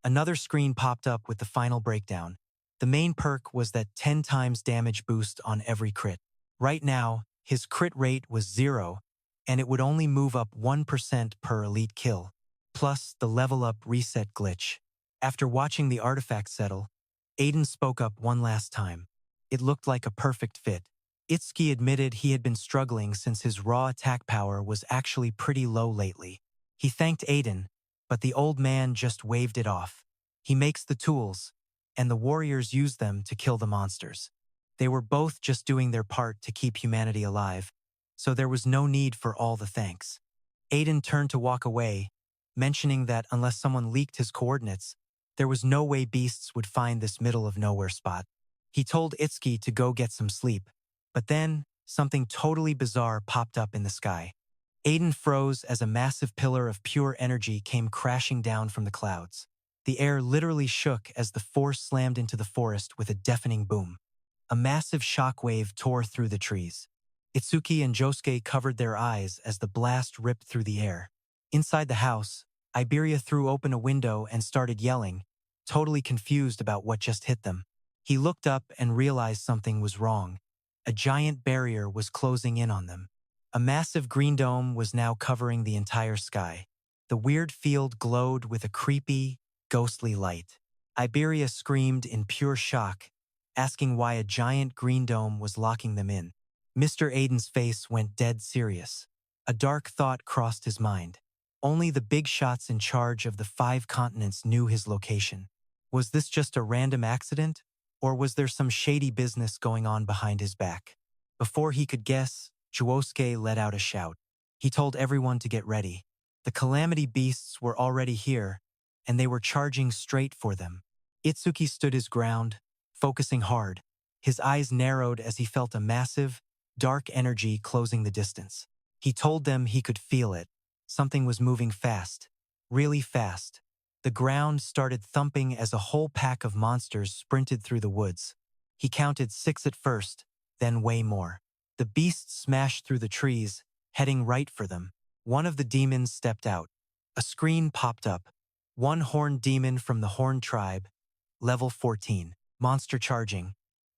Another screen popped up with the final breakdown. The main perk was that 10 times damage boost on every crit. Right now, his crit rate was 0, and it would only move up 1% per elite kill, plus the level up reset glitch. After watching the artifact settle, Aiden spoke up one last time. It looked like a perfect fit. Itsuki admitted he had been struggling since his raw attack power was actually pretty low lately. He thanked Aiden, but the old man just waved it off. He makes the tools, and the warriors use them to kill the monsters. They were both just doing their part to keep humanity alive, so there was no need for all the thanks. Aiden turned to walk away, mentioning that unless someone leaked his coordinates, there was no way beasts would find this middle-of-nowhere spot. He told Itsuki to go get some sleep, but then something totally bizarre popped up in the sky. Aiden froze as a massive pillar of pure energy came crashing down from the clouds. The air literally shook as the force slammed into the forest with a deafening boom. A massive shockwave tore through the trees. Itsuki and Josuke covered their eyes as the blast ripped through the air. Inside the house, Iberia threw open a window and started yelling, totally confused about what just hit them. He looked up and realized something was wrong. A giant barrier was closing in on them. A massive green dome was now covering the entire sky. The weird field glowed with a creepy, ghostly light. Iberia screamed in pure shock, asking why a giant green dome was locking them in. Mr. Aiden's face went dead serious. A dark thought crossed his mind. Only the big shots in charge of the 5 continents knew his location. Was this just a random accident, or was there some shady business going on behind his back? Before he could guess, Josuke let out a shout. He told everyone to get ready. The calamity beasts were already here, and they were charging straight for them. Itsuki stood his ground, focusing hard. His eyes narrowed as he felt a massive, dark energy closing the distance. He told them he could feel it. Something was moving fast, really fast. The ground started thumping as a whole pack of monsters sprinted through the woods. He counted 6 at first, then way more. The beasts smashed through the trees, heading right for them. One of the demons stepped out. A screen popped up. One horned demon from the Horned Tribe, level 14, monster charging.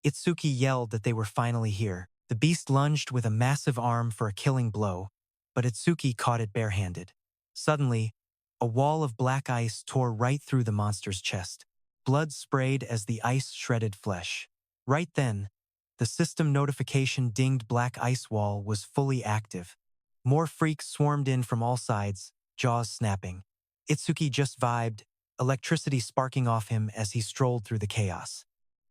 Itsuki yelled that they were finally here. The beast lunged with a massive arm for a killing blow, but Itsuki caught it barehanded. Suddenly, a wall of black ice tore right through the monster's chest. Blood sprayed as the ice shredded flesh. Right then, the system notification dinged black ice wall was fully active. More freaks swarmed in from all sides, jaws snapping. Itsuki just vibed, electricity sparking off him as he strolled through the chaos.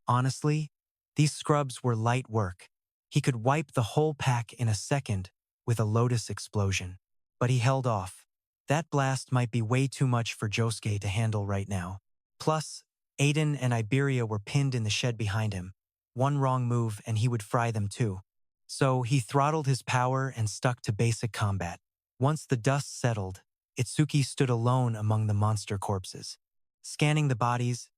Honestly, these scrubs were light work. He could wipe the whole pack in a second with a lotus explosion. But he held off. That blast might be way too much for Josuke to handle right now. Plus, Aiden and Iberia were pinned in the shed behind him. One wrong move and he would fry them too. So he throttled his power and stuck to basic combat. Once the dust settled, Itsuki stood alone among the monster corpses. Scanning the bodies,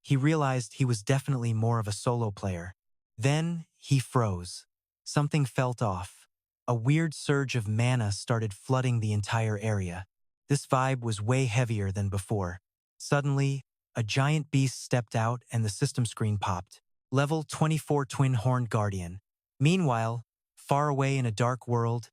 he realized he was definitely more of a solo player. Then he froze. Something felt off. A weird surge of mana started flooding the entire area. This vibe was way heavier than before. Suddenly, a giant beast stepped out and the system screen popped. Level 24 Twin-Horned Guardian. Meanwhile, far away in a dark world,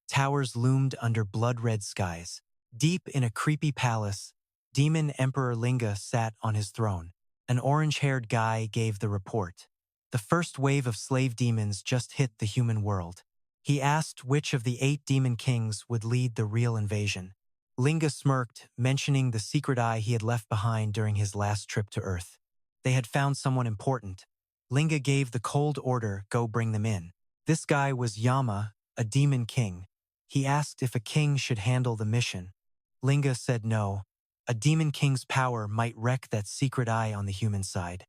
towers loomed under blood-red skies. Deep in a creepy palace, Demon Emperor Linga sat on his throne. An orange-haired guy gave the report. The first wave of slave demons just hit the human world. He asked which of the 8 demon kings would lead the real invasion. Linga smirked, mentioning the secret eye he had left behind during his last trip to Earth. They had found someone important. Linga gave the cold order, go bring them in. This guy was Yama, a demon king. He asked if a king should handle the mission. Linga said no. A demon king's power might wreck that secret eye on the human side.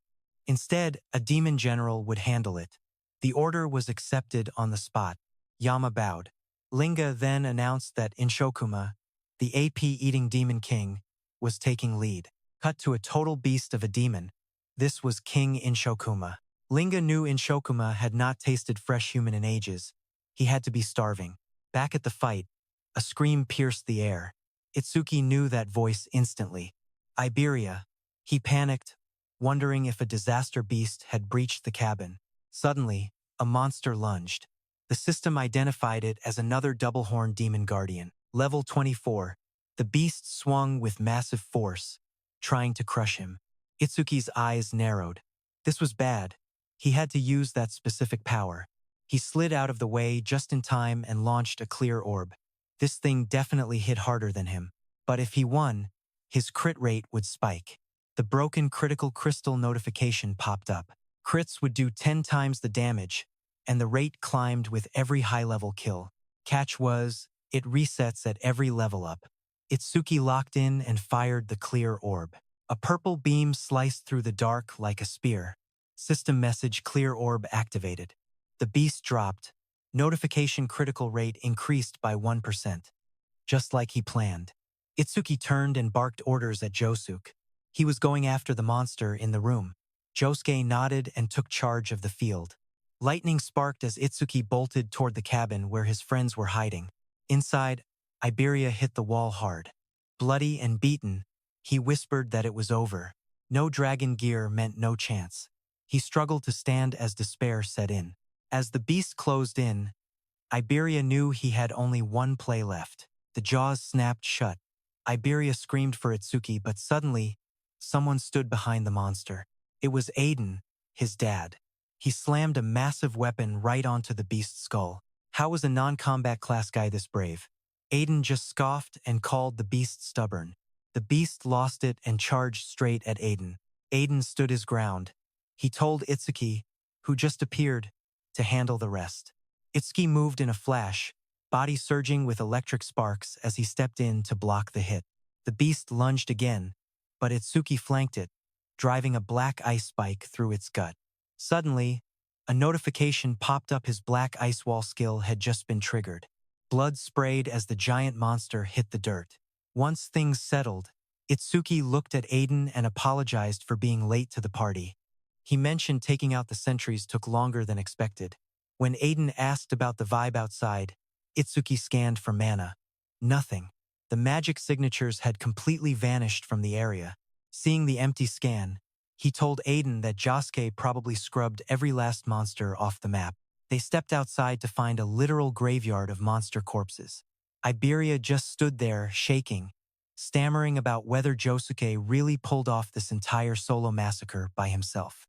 Instead, a demon general would handle it. The order was accepted on the spot. Yama bowed. Linga then announced that Inshokuma, the AP-eating demon king, was taking lead. Cut to a total beast of a demon. This was King Inshokuma. Linga knew Inshokuma had not tasted fresh human in ages. He had to be starving. Back at the fight, a scream pierced the air. Itsuki knew that voice instantly. Iberia, He panicked, wondering if a disaster beast had breached the cabin. Suddenly, a monster lunged. The system identified it as another double-horned demon guardian. Level 24. The beast swung with massive force, trying to crush him. Itsuki's eyes narrowed. This was bad. He had to use that specific power. He slid out of the way just in time and launched a clear orb. This thing definitely hit harder than him. But if he won, his crit rate would spike. The broken critical crystal notification popped up. Crits would do 10 times the damage, and the rate climbed with every high-level kill. Catch was, it resets at every level up. Itsuki locked in and fired the clear orb. A purple beam sliced through the dark like a spear. System message clear orb activated. The beast dropped. Notification critical rate increased by 1%. Just like he planned. Itsuki turned and barked orders at Josuke. He was going after the monster in the room. Josuke nodded and took charge of the field. Lightning sparked as Itsuki bolted toward the cabin where his friends were hiding. Inside, Iberia hit the wall hard. Bloody and beaten, he whispered that it was over. No dragon gear meant no chance. He struggled to stand as despair set in. As the beast closed in, Iberia knew he had only one play left. The jaws snapped shut. Iberia screamed for Itsuki, but suddenly, someone stood behind the monster. It was Aiden, his dad. He slammed a massive weapon right onto the beast's skull. How was a non-combat class guy this brave? Aiden just scoffed and called the beast stubborn. The beast lost it and charged straight at Aiden. Aiden stood his ground. He told Itsuki, who just appeared, to handle the rest. Itsuki moved in a flash, body surging with electric sparks as he stepped in to block the hit. The beast lunged again, but Itsuki flanked it, driving a black ice spike through its gut. Suddenly, a notification popped up. His black ice wall skill had just been triggered. Blood sprayed as the giant monster hit the dirt. Once things settled, Itsuki looked at Aiden and apologized for being late to the party. He mentioned taking out the sentries took longer than expected. When Aiden asked about the vibe outside, Itsuki scanned for mana. Nothing. The magic signatures had completely vanished from the area. Seeing the empty scan, he told Aiden that Josuke probably scrubbed every last monster off the map. They stepped outside to find a literal graveyard of monster corpses. Iberia just stood there, shaking, stammering about whether Josuke really pulled off this entire solo massacre by himself.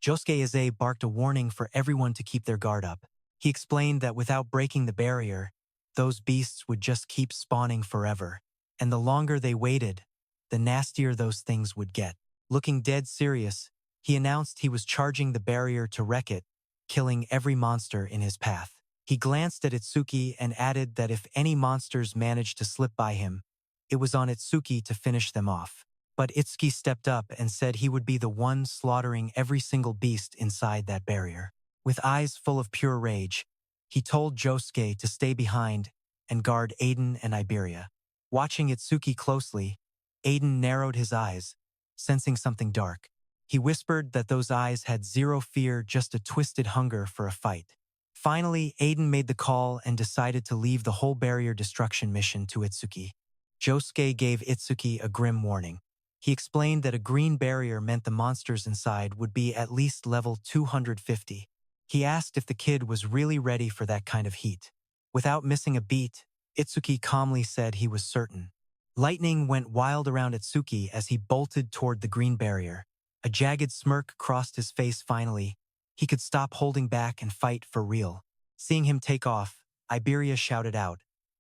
Josuke Ize barked a warning for everyone to keep their guard up. He explained that without breaking the barrier, those beasts would just keep spawning forever, and the longer they waited, the nastier those things would get. Looking dead serious, he announced he was charging the barrier to wreck it, killing every monster in his path. He glanced at Itsuki and added that if any monsters managed to slip by him, it was on Itsuki to finish them off. But Itsuki stepped up and said he would be the one slaughtering every single beast inside that barrier. With eyes full of pure rage, he told Josuke to stay behind and guard Aiden and Iberia. Watching Itsuki closely, Aiden narrowed his eyes, sensing something dark. He whispered that those eyes had zero fear, just a twisted hunger for a fight. Finally, Aiden made the call and decided to leave the whole barrier destruction mission to Itsuki. Josuke gave Itsuki a grim warning. He explained that a green barrier meant the monsters inside would be at least level 250. He asked if the kid was really ready for that kind of heat. Without missing a beat, Itsuki calmly said he was certain. Lightning went wild around Itsuki as he bolted toward the green barrier. A jagged smirk crossed his face finally. He could stop holding back and fight for real. Seeing him take off, Iberia shouted out.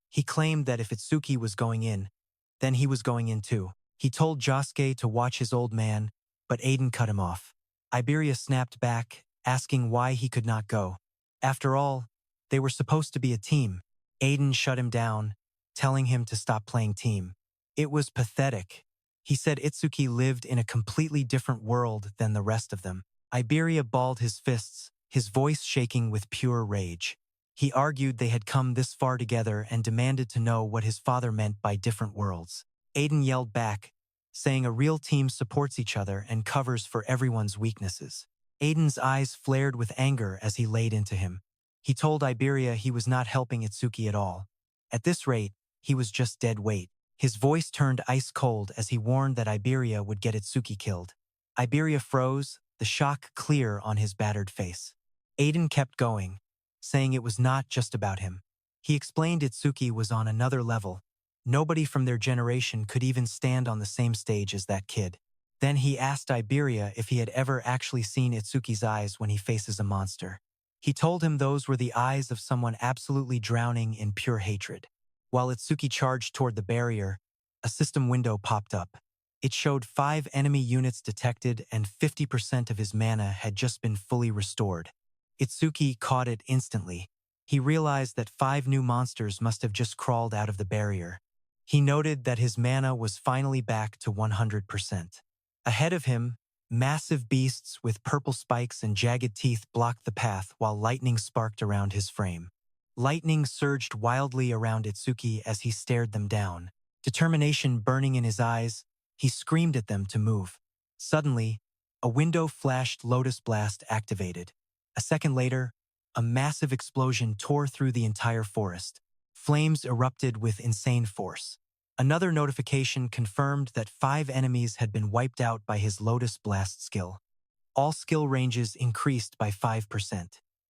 He claimed that if Itsuki was going in, then he was going in too. He told Josuke to watch his old man, but Aiden cut him off. Iberia snapped back, asking why he could not go. After all, they were supposed to be a team. Aiden shut him down, telling him to stop playing team. It was pathetic. He said Itsuki lived in a completely different world than the rest of them. Iberia balled his fists, his voice shaking with pure rage. He argued they had come this far together and demanded to know what his father meant by different worlds. Aiden yelled back, saying a real team supports each other and covers for everyone's weaknesses. Aiden's eyes flared with anger as he laid into him. He told Iberia he was not helping Itsuki at all. At this rate, he was just dead weight. His voice turned ice cold as he warned that Iberia would get Itsuki killed. Iberia froze, the shock clear on his battered face. Aiden kept going, saying it was not just about him. He explained Itsuki was on another level. Nobody from their generation could even stand on the same stage as that kid. Then he asked Iberia if he had ever actually seen Itsuki's eyes when he faces a monster. He told him those were the eyes of someone absolutely drowning in pure hatred. While Itsuki charged toward the barrier, a system window popped up. It showed 5 enemy units detected and 50% of his mana had just been fully restored. Itsuki caught it instantly. He realized that 5 new monsters must have just crawled out of the barrier. He noted that his mana was finally back to 100%. Ahead of him, massive beasts with purple spikes and jagged teeth blocked the path while lightning sparked around his frame. Lightning surged wildly around Itsuki as he stared them down. Determination burning in his eyes, he screamed at them to move. Suddenly, a window flashed Lotus Blast activated. A second later, a massive explosion tore through the entire forest. Flames erupted with insane force. Another notification confirmed that 5 enemies had been wiped out by his Lotus Blast skill. All skill ranges increased by 5%.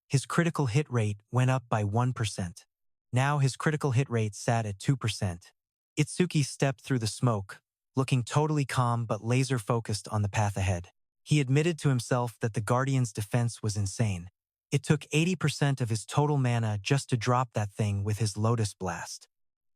His critical hit rate went up by 1%. Now his critical hit rate sat at 2%. Itsuki stepped through the smoke, looking totally calm but laser-focused on the path ahead. He admitted to himself that the Guardian's defense was insane. It took 80% of his total mana just to drop that thing with his Lotus Blast.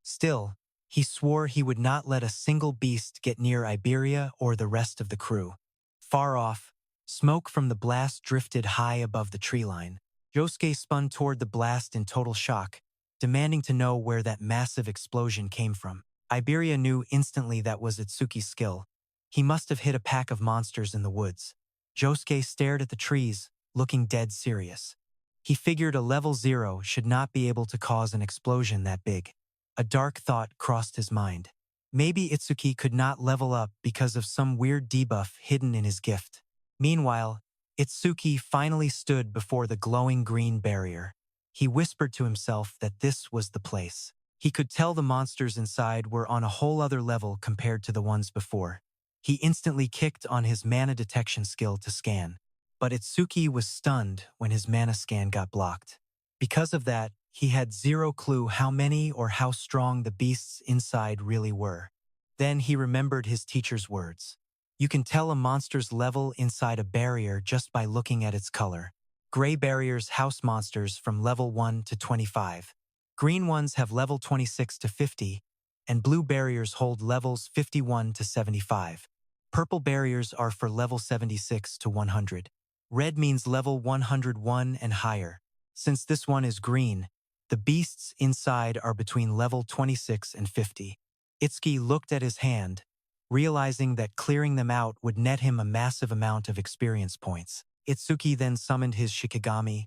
Still, he swore he would not let a single beast get near Iberia or the rest of the crew. Far off, smoke from the blast drifted high above the tree line. Josuke spun toward the blast in total shock, demanding to know where that massive explosion came from. Iberia knew instantly that was Itsuki's skill. He must have hit a pack of monsters in the woods. Josuke stared at the trees, looking dead serious. He figured a level 0 should not be able to cause an explosion that big. A dark thought crossed his mind. Maybe Itsuki could not level up because of some weird debuff hidden in his gift. Meanwhile, Itsuki finally stood before the glowing green barrier. He whispered to himself that this was the place. He could tell the monsters inside were on a whole other level compared to the ones before. He instantly kicked on his mana detection skill to scan. But Itsuki was stunned when his mana scan got blocked. Because of that, he had zero clue how many or how strong the beasts inside really were. Then he remembered his teacher's words. You can tell a monster's level inside a barrier just by looking at its color. Gray barriers house monsters from level 1 to 25. Green ones have level 26 to 50, and blue barriers hold levels 51 to 75. Purple barriers are for level 76 to 100. Red means level 101 and higher. Since this one is green, the beasts inside are between level 26 and 50. Itsuki looked at his hand, realizing that clearing them out would net him a massive amount of experience points. Itsuki then summoned his Shikigami,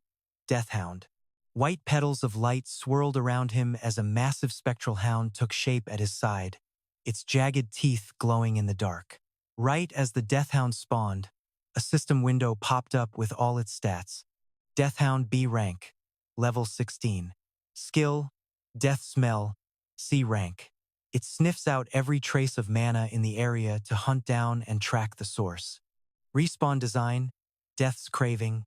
Death Hound. White petals of light swirled around him as a massive spectral hound took shape at his side, its jagged teeth glowing in the dark. Right as the Death Hound spawned, a system window popped up with all its stats. Death Hound B rank, level 16. Skill, Death Smell, C rank. It sniffs out every trace of mana in the area to hunt down and track the source. Respawn design, Death's Craving,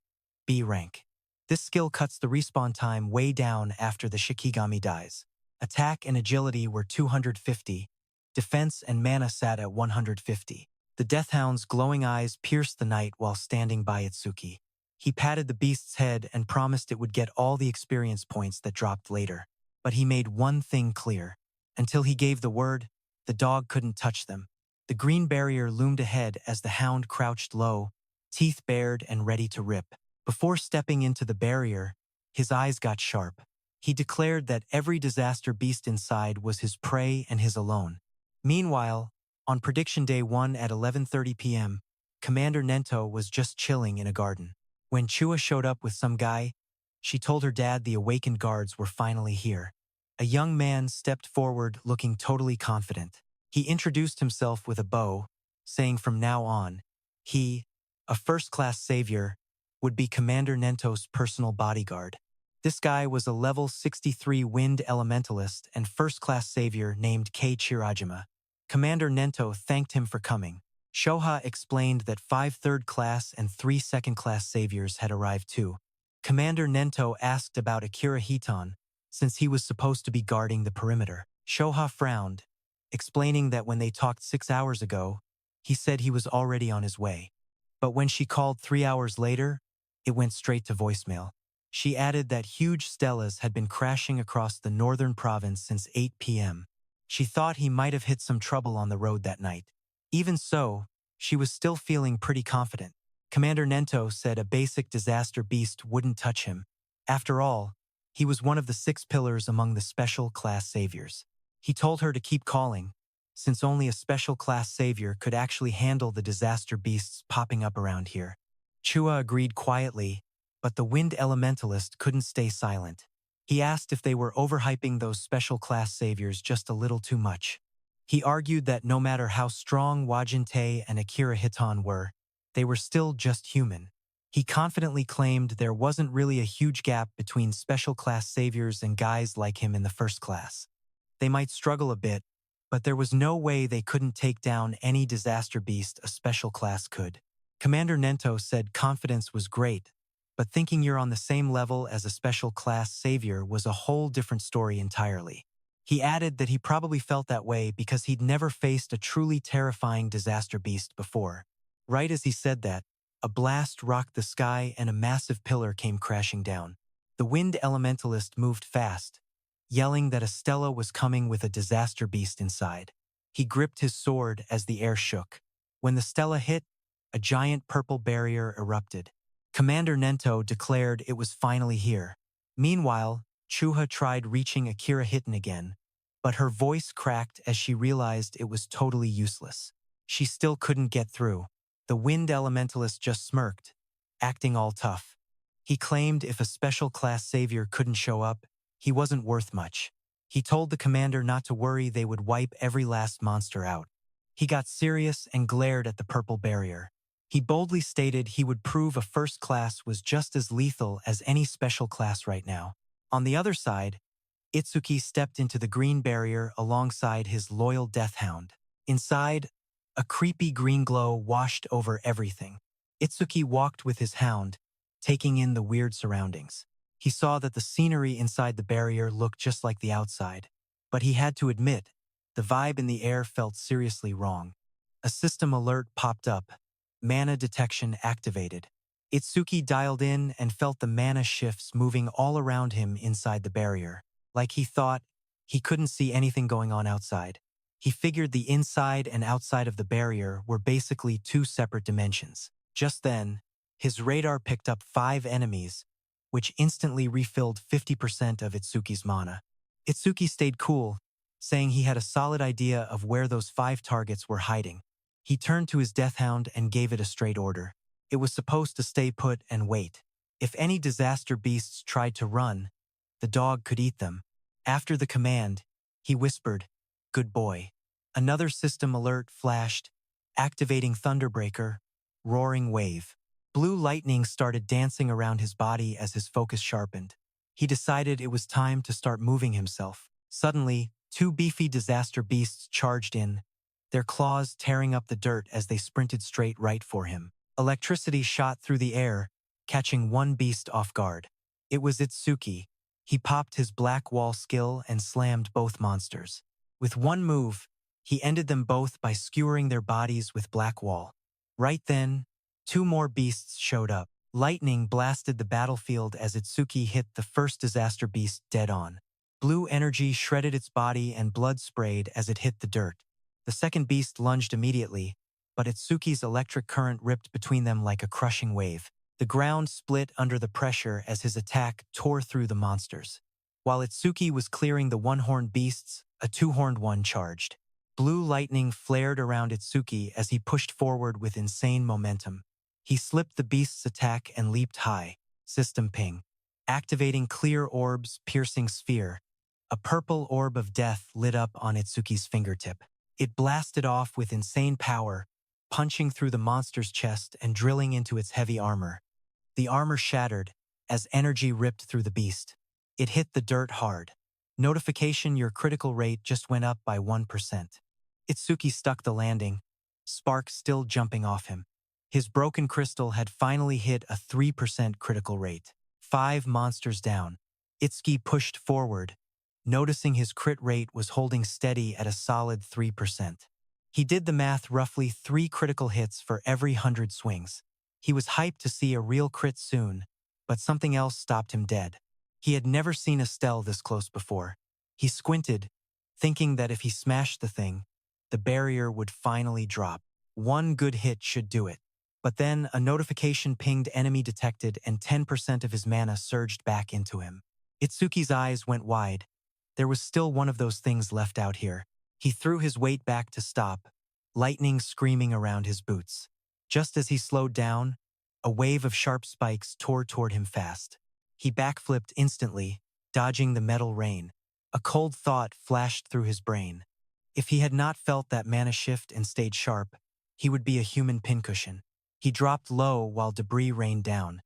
B rank. This skill cuts the respawn time way down after the Shikigami dies. Attack and agility were 250, defense and mana sat at 150. The Death Hound's glowing eyes pierced the night while standing by Itsuki. He patted the beast's head and promised it would get all the experience points that dropped later. But he made one thing clear. Until he gave the word, the dog couldn't touch them. The green barrier loomed ahead as the hound crouched low, teeth bared and ready to rip. Before stepping into the barrier, his eyes got sharp. He declared that every disaster beast inside was his prey and his alone. Meanwhile, on Prediction Day 1 at 11:30 p.m., Commander Nento was just chilling in a garden. When Chua showed up with some guy, she told her dad the awakened guards were finally here. A young man stepped forward looking totally confident. He introduced himself with a bow, saying from now on, he, a first-class savior, would be Commander Nento's personal bodyguard. This guy was a level 63 wind elementalist and first-class savior named Kei Chirajima. Commander Nento thanked him for coming. Shoha explained that 5 third-class and 3 second-class saviors had arrived too. Commander Nento asked about Akira Hiton, since he was supposed to be guarding the perimeter. Shoha frowned, explaining that when they talked 6 hours ago, he said he was already on his way. But when she called 3 hours later, it went straight to voicemail. She added that huge stelas had been crashing across the northern province since 8 p.m. She thought he might have hit some trouble on the road that night. Even so, she was still feeling pretty confident. Commander Nento said a basic disaster beast wouldn't touch him. After all, he was one of the 6 pillars among the special class saviors. He told her to keep calling, since only a special class savior could actually handle the disaster beasts popping up around here. Chua agreed quietly, but the wind elementalist couldn't stay silent. He asked if they were overhyping those special class saviors just a little too much. He argued that no matter how strong Wajinte and Akira Hiton were, they were still just human. He confidently claimed there wasn't really a huge gap between special class saviors and guys like him in the first class. They might struggle a bit, but there was no way they couldn't take down any disaster beast a special class could. Commander Nento said confidence was great, but thinking you're on the same level as a special class savior was a whole different story entirely. He added that he probably felt that way because he'd never faced a truly terrifying disaster beast before. Right as he said that, a blast rocked the sky and a massive pillar came crashing down. The wind elementalist moved fast, yelling that a stela was coming with a disaster beast inside. He gripped his sword as the air shook. When the stela hit, a giant purple barrier erupted. Commander Nento declared it was finally here. Meanwhile, Chuha tried reaching Akira Hiton again, but her voice cracked as she realized it was totally useless. She still couldn't get through. The wind elementalist just smirked, acting all tough. He claimed if a special class savior couldn't show up, he wasn't worth much. He told the commander not to worry, they would wipe every last monster out. He got serious and glared at the purple barrier. He boldly stated he would prove a first class was just as lethal as any special class right now. On the other side, Itsuki stepped into the green barrier alongside his loyal death hound. Inside, a creepy green glow washed over everything. Itsuki walked with his hound, taking in the weird surroundings. He saw that the scenery inside the barrier looked just like the outside, but he had to admit, the vibe in the air felt seriously wrong. A system alert popped up. Mana detection activated. Itsuki dialed in and felt the mana shifts moving all around him inside the barrier. Like he thought, he couldn't see anything going on outside. He figured the inside and outside of the barrier were basically 2 separate dimensions. Just then, his radar picked up 5 enemies, which instantly refilled 50% of Itsuki's mana. Itsuki stayed cool, saying he had a solid idea of where those 5 targets were hiding. He turned to his death hound and gave it a straight order. It was supposed to stay put and wait. If any disaster beasts tried to run, the dog could eat them. After the command, he whispered, "Good boy." Another system alert flashed, activating Thunderbreaker, roaring wave. Blue lightning started dancing around his body as his focus sharpened. He decided it was time to start moving himself. Suddenly, 2 beefy disaster beasts charged in, their claws tearing up the dirt as they sprinted straight right for him. Electricity shot through the air, catching one beast off guard. It was Itsuki. He popped his black wall skill and slammed both monsters. With one move, he ended them both by skewering their bodies with black wall. Right then, 2 more beasts showed up. Lightning blasted the battlefield as Itsuki hit the first disaster beast dead on. Blue energy shredded its body and blood sprayed as it hit the dirt. The second beast lunged immediately, but Itsuki's electric current ripped between them like a crushing wave. The ground split under the pressure as his attack tore through the monsters. While Itsuki was clearing the one-horned beasts, a 2-horned one charged. Blue lightning flared around Itsuki as he pushed forward with insane momentum. He slipped the beast's attack and leaped high. System ping. Activating clear orbs, piercing sphere. A purple orb of death lit up on Itsuki's fingertip. It blasted off with insane power, punching through the monster's chest and drilling into its heavy armor. The armor shattered, as energy ripped through the beast. It hit the dirt hard. Notification: your critical rate just went up by 1%. Itsuki stuck the landing, sparks still jumping off him. His broken crystal had finally hit a 3% critical rate. 5 monsters down. Itsuki pushed forward, noticing his crit rate was holding steady at a solid 3%. He did the math: roughly 3 critical hits for every 100 swings. He was hyped to see a real crit soon, but something else stopped him dead. He had never seen a stele this close before. He squinted, thinking that if he smashed the thing, the barrier would finally drop. One good hit should do it. But then a notification pinged: enemy detected, and 10% of his mana surged back into him. Itsuki's eyes went wide. There was still one of those things left out here. He threw his weight back to stop, lightning screaming around his boots. Just as he slowed down, a wave of sharp spikes tore toward him fast. He backflipped instantly, dodging the metal rain. A cold thought flashed through his brain. If he had not felt that mana shift and stayed sharp, he would be a human pincushion. He dropped low while debris rained down.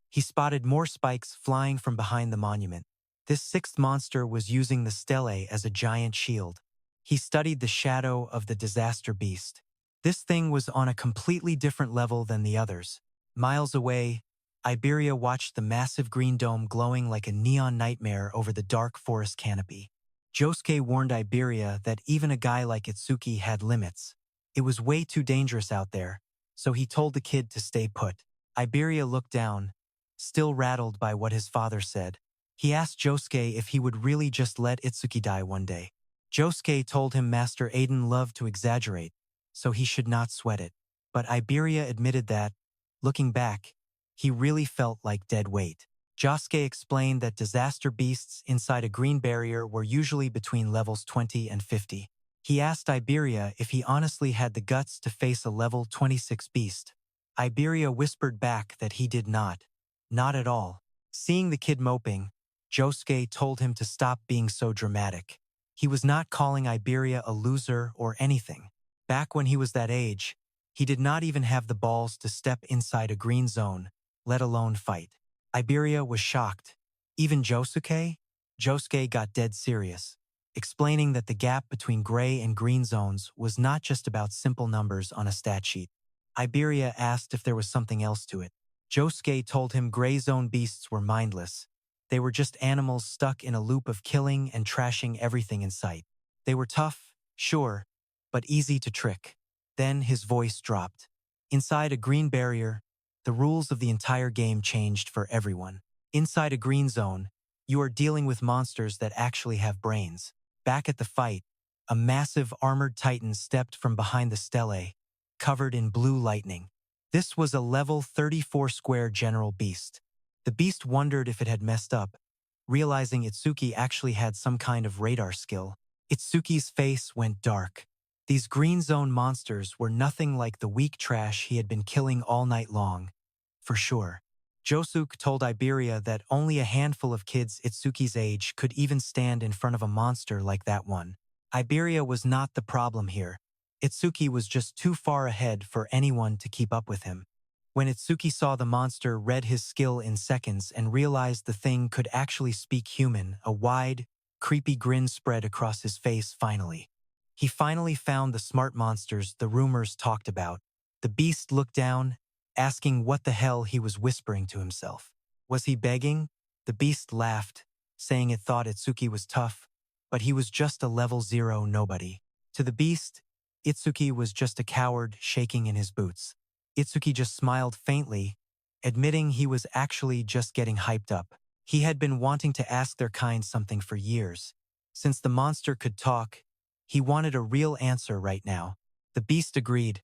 He spotted more spikes flying from behind the monument. This 6th monster was using the stele as a giant shield. He studied the shadow of the disaster beast. This thing was on a completely different level than the others. Miles away, Iberia watched the massive green dome glowing like a neon nightmare over the dark forest canopy. Josuke warned Iberia that even a guy like Itsuki had limits. It was way too dangerous out there, so he told the kid to stay put. Iberia looked down, still rattled by what his father said. He asked Josuke if he would really just let Itsuki die one day. Josuke told him Master Aiden loved to exaggerate, so he should not sweat it. But Iberia admitted that, looking back, he really felt like dead weight. Josuke explained that disaster beasts inside a green barrier were usually between levels 20 and 50. He asked Iberia if he honestly had the guts to face a level 26 beast. Iberia whispered back that he did not. Not at all. Seeing the kid moping, Josuke told him to stop being so dramatic. He was not calling Iberia a loser or anything. Back when he was that age, he did not even have the balls to step inside a green zone, let alone fight. Iberia was shocked. Even Josuke? Josuke got dead serious, explaining that the gap between gray and green zones was not just about simple numbers on a stat sheet. Iberia asked if there was something else to it. Josuke told him gray zone beasts were mindless. They were just animals stuck in a loop of killing and trashing everything in sight. They were tough, sure, but easy to trick. Then his voice dropped. Inside a green barrier, the rules of the entire game changed for everyone. Inside a green zone, you are dealing with monsters that actually have brains. Back at the fight, a massive armored titan stepped from behind the stele, covered in blue lightning. This was a level 34 square general beast. The beast wondered if it had messed up, realizing Itsuki actually had some kind of radar skill. Itsuki's face went dark. These green zone monsters were nothing like the weak trash he had been killing all night long. For sure. Josuke told Iberia that only a handful of kids Itsuki's age could even stand in front of a monster like that one. Iberia was not the problem here. Itsuki was just too far ahead for anyone to keep up with him. When Itsuki saw the monster, read his skill in seconds, and realized the thing could actually speak human, a wide, creepy grin spread across his face finally. He finally found the smart monsters the rumors talked about. The beast looked down, asking what the hell he was whispering to himself. Was he begging? The beast laughed, saying it thought Itsuki was tough, but he was just a level 0 nobody. To the beast, Itsuki was just a coward shaking in his boots. Itsuki just smiled faintly, admitting he was actually just getting hyped up. He had been wanting to ask their kind something for years. Since the monster could talk, he wanted a real answer right now. The beast agreed,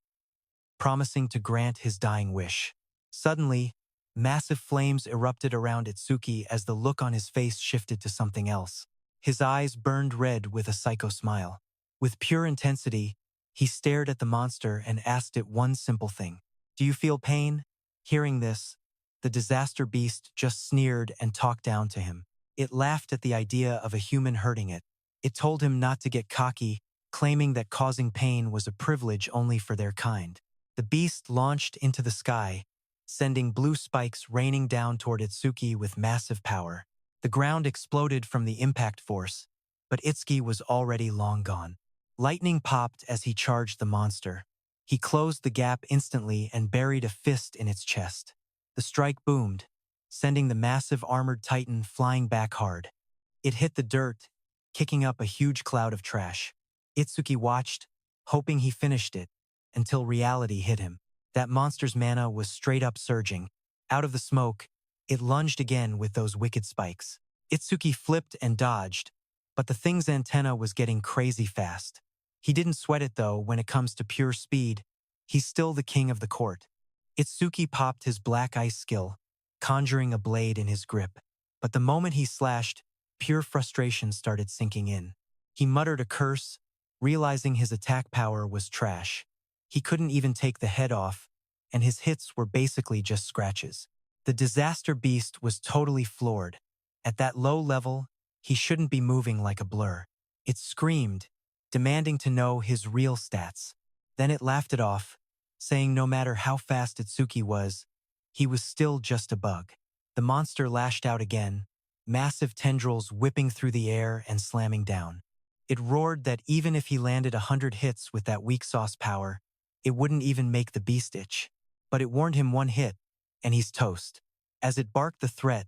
promising to grant his dying wish. Suddenly, massive flames erupted around Itsuki as the look on his face shifted to something else. His eyes burned red with a psycho smile. With pure intensity, he stared at the monster and asked it one simple thing. Do you feel pain? Hearing this, the disaster beast just sneered and talked down to him. It laughed at the idea of a human hurting it. It told him not to get cocky, claiming that causing pain was a privilege only for their kind. The beast launched into the sky, sending blue spikes raining down toward Itsuki with massive power. The ground exploded from the impact force, but Itsuki was already long gone. Lightning popped as he charged the monster. He closed the gap instantly and buried a fist in its chest. The strike boomed, sending the massive armored titan flying back hard. It hit the dirt, kicking up a huge cloud of trash. Itsuki watched, hoping he finished it, until reality hit him. That monster's mana was straight up surging. Out of the smoke, it lunged again with those wicked spikes. Itsuki flipped and dodged, but the thing's antenna was getting crazy fast. He didn't sweat it though when it comes to pure speed. He's still the king of the court. Itsuki popped his black ice skill, conjuring a blade in his grip. But the moment he slashed, pure frustration started sinking in. He muttered a curse, realizing his attack power was trash. He couldn't even take the head off, and his hits were basically just scratches. The disaster beast was totally floored. At that low level, he shouldn't be moving like a blur. It screamed, demanding to know his real stats. Then it laughed it off, saying no matter how fast Itsuki was, he was still just a bug. The monster lashed out again, massive tendrils whipping through the air and slamming down. It roared that even if he landed 100 hits with that weak sauce power, it wouldn't even make the beast itch. But it warned him one hit, and he's toast. As it barked the threat,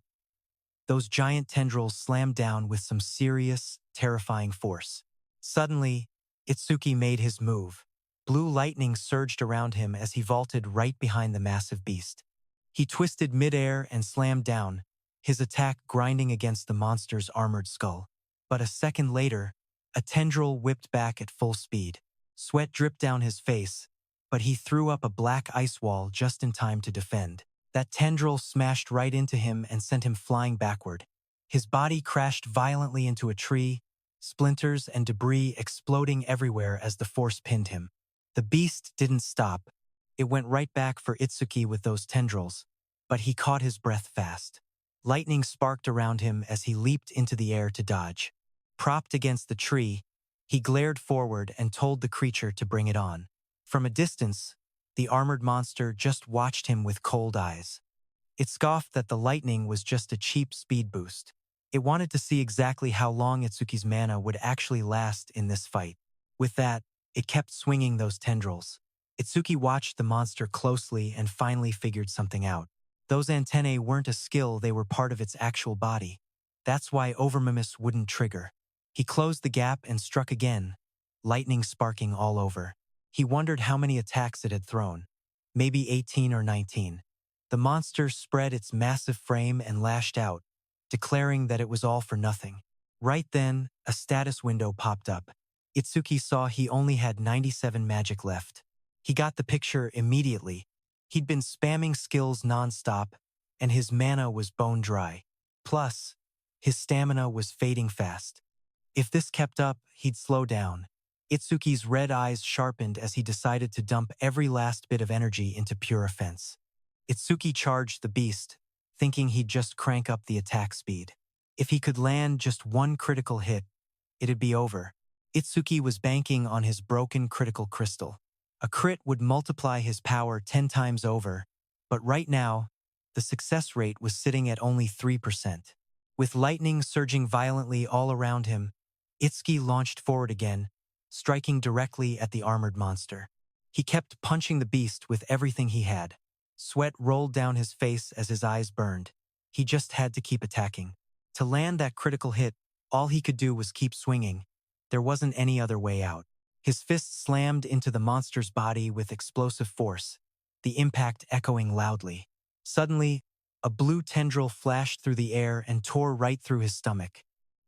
those giant tendrils slammed down with some serious, terrifying force. Suddenly, Itsuki made his move. Blue lightning surged around him as he vaulted right behind the massive beast. He twisted midair and slammed down, his attack grinding against the monster's armored skull. But a second later, a tendril whipped back at full speed. Sweat dripped down his face, but he threw up a black ice wall just in time to defend. That tendril smashed right into him and sent him flying backward. His body crashed violently into a tree, splinters and debris exploding everywhere as the force pinned him. The beast didn't stop. It went right back for Itsuki with those tendrils, but he caught his breath fast. Lightning sparked around him as he leaped into the air to dodge. Propped against the tree, he glared forward and told the creature to bring it on. From a distance, the armored monster just watched him with cold eyes. It scoffed that the lightning was just a cheap speed boost. It wanted to see exactly how long Itsuki's mana would actually last in this fight. With that, it kept swinging those tendrils. Itsuki watched the monster closely and finally figured something out. Those antennae weren't a skill, they were part of its actual body. That's why Mimesis wouldn't trigger. He closed the gap and struck again, lightning sparking all over. He wondered how many attacks it had thrown. Maybe 18 or 19. The monster spread its massive frame and lashed out, declaring that it was all for nothing. Right then, a status window popped up. Itsuki saw he only had 97 magic left. He got the picture immediately. He'd been spamming skills nonstop, and his mana was bone dry. Plus, his stamina was fading fast. If this kept up, he'd slow down. Itsuki's red eyes sharpened as he decided to dump every last bit of energy into pure offense. Itsuki charged the beast, thinking he'd just crank up the attack speed. If he could land just one critical hit, it'd be over. Itsuki was banking on his broken critical crystal. A crit would multiply his power 10 times over, but right now, the success rate was sitting at only 3%. With lightning surging violently all around him, Itsuki launched forward again, striking directly at the armored monster. He kept punching the beast with everything he had. Sweat rolled down his face as his eyes burned. He just had to keep attacking. To land that critical hit, all he could do was keep swinging. There wasn't any other way out. His fist slammed into the monster's body with explosive force, the impact echoing loudly. Suddenly, a blue tendril flashed through the air and tore right through his stomach.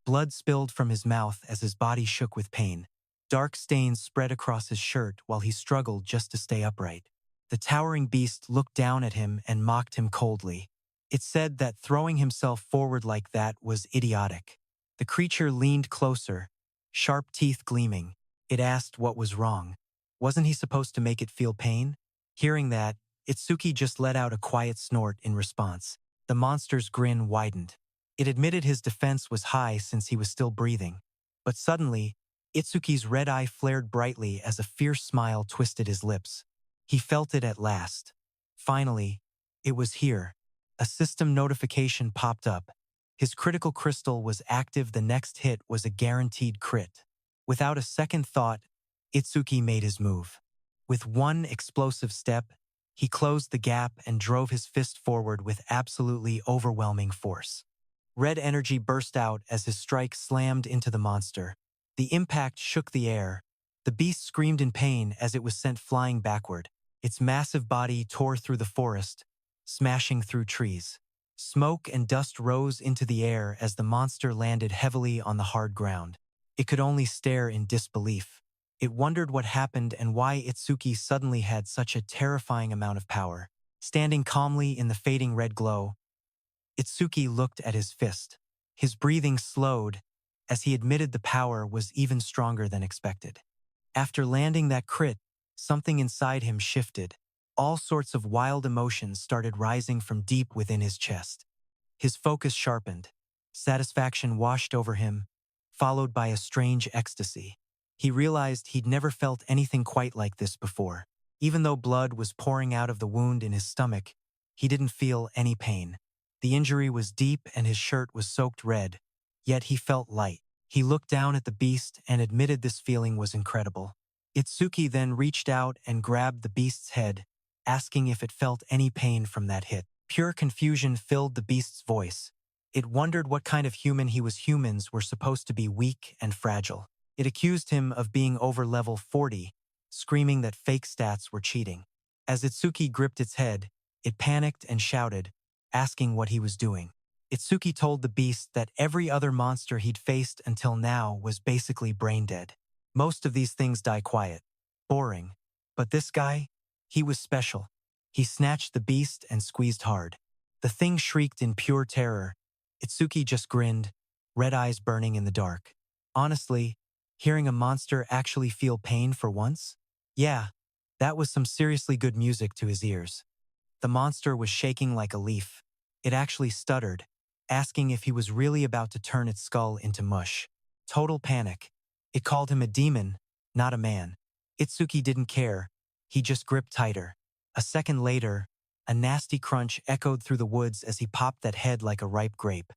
Blood spilled from his mouth as his body shook with pain. Dark stains spread across his shirt while he struggled just to stay upright. The towering beast looked down at him and mocked him coldly. It said that throwing himself forward like that was idiotic. The creature leaned closer, sharp teeth gleaming. It asked what was wrong. Wasn't he supposed to make it feel pain? Hearing that, Itsuki just let out a quiet snort in response. The monster's grin widened. It admitted his defense was high since he was still breathing. But suddenly, Itsuki's red eye flared brightly as a fierce smile twisted his lips. He felt it at last. Finally, It was here. A system notification popped up. His critical crystal was active. The next hit was a guaranteed crit. Without a second thought, Itsuki made his move. With one explosive step, he closed the gap and drove his fist forward with absolutely overwhelming force. Red energy burst out as his strike slammed into the monster. The impact shook the air. The beast screamed in pain as it was sent flying backward. Its massive body tore through the forest, smashing through trees. Smoke and dust rose into the air as the monster landed heavily on the hard ground. It could only stare in disbelief. It wondered what happened and why Itsuki suddenly had such a terrifying amount of power. Standing calmly in the fading red glow, Itsuki looked at his fist. His breathing slowed as he admitted the power was even stronger than expected. After landing that crit, something inside him shifted. All sorts of wild emotions started rising from deep within his chest. His focus sharpened. Satisfaction washed over him, followed by a strange ecstasy. He realized he'd never felt anything quite like this before. Even though blood was pouring out of the wound in his stomach, he didn't feel any pain. The injury was deep and his shirt was soaked red, yet he felt light. He looked down at the beast and admitted this feeling was incredible. Itsuki then reached out and grabbed the beast's head, asking if it felt any pain from that hit. Pure confusion filled the beast's voice. It wondered what kind of human he was. Humans were supposed to be weak and fragile. It accused him of being over level 40, screaming that fake stats were cheating. As Itsuki gripped its head, it panicked and shouted, asking what he was doing. Itsuki told the beast that every other monster he'd faced until now was basically brain dead. Most of these things die quiet, boring. But this guy, he was special. He snatched the beast and squeezed hard. The thing shrieked in pure terror. Itsuki just grinned, red eyes burning in the dark. Honestly, hearing a monster actually feel pain for once? Yeah, that was some seriously good music to his ears. The monster was shaking like a leaf. It actually stuttered, asking if he was really about to turn its skull into mush. Total panic. It called him a demon, not a man. Itsuki didn't care. He just gripped tighter. A second later, a nasty crunch echoed through the woods as he popped that head like a ripe grape.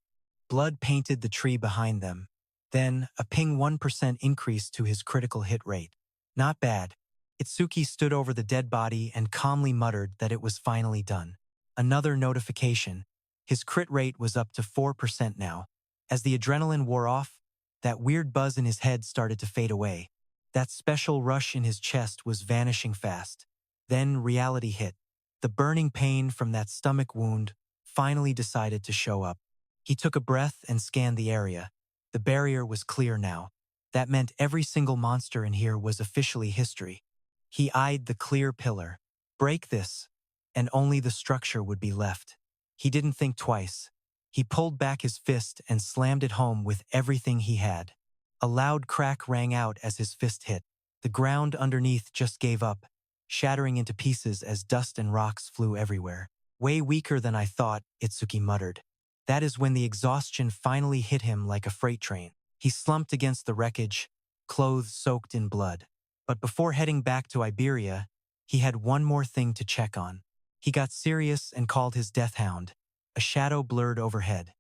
Blood painted the tree behind them. Then, a ping 1% increase to his critical hit rate. Not bad. Itsuki stood over the dead body and calmly muttered that it was finally done. Another notification. His crit rate was up to 4% now. As the adrenaline wore off, that weird buzz in his head started to fade away. That special rush in his chest was vanishing fast. Then reality hit. The burning pain from that stomach wound finally decided to show up. He took a breath and scanned the area. The barrier was clear now. That meant every single monster in here was officially history. He eyed the clear pillar. Break this, and only the structure would be left. He didn't think twice. He pulled back his fist and slammed it home with everything he had. A loud crack rang out as his fist hit. The ground underneath just gave up, shattering into pieces as dust and rocks flew everywhere. Way weaker than I thought, Itsuki muttered. That is when the exhaustion finally hit him like a freight train. He slumped against the wreckage, clothes soaked in blood. But before heading back to Iberia, he had one more thing to check on. He got serious and called his death hound. A shadow blurred overhead.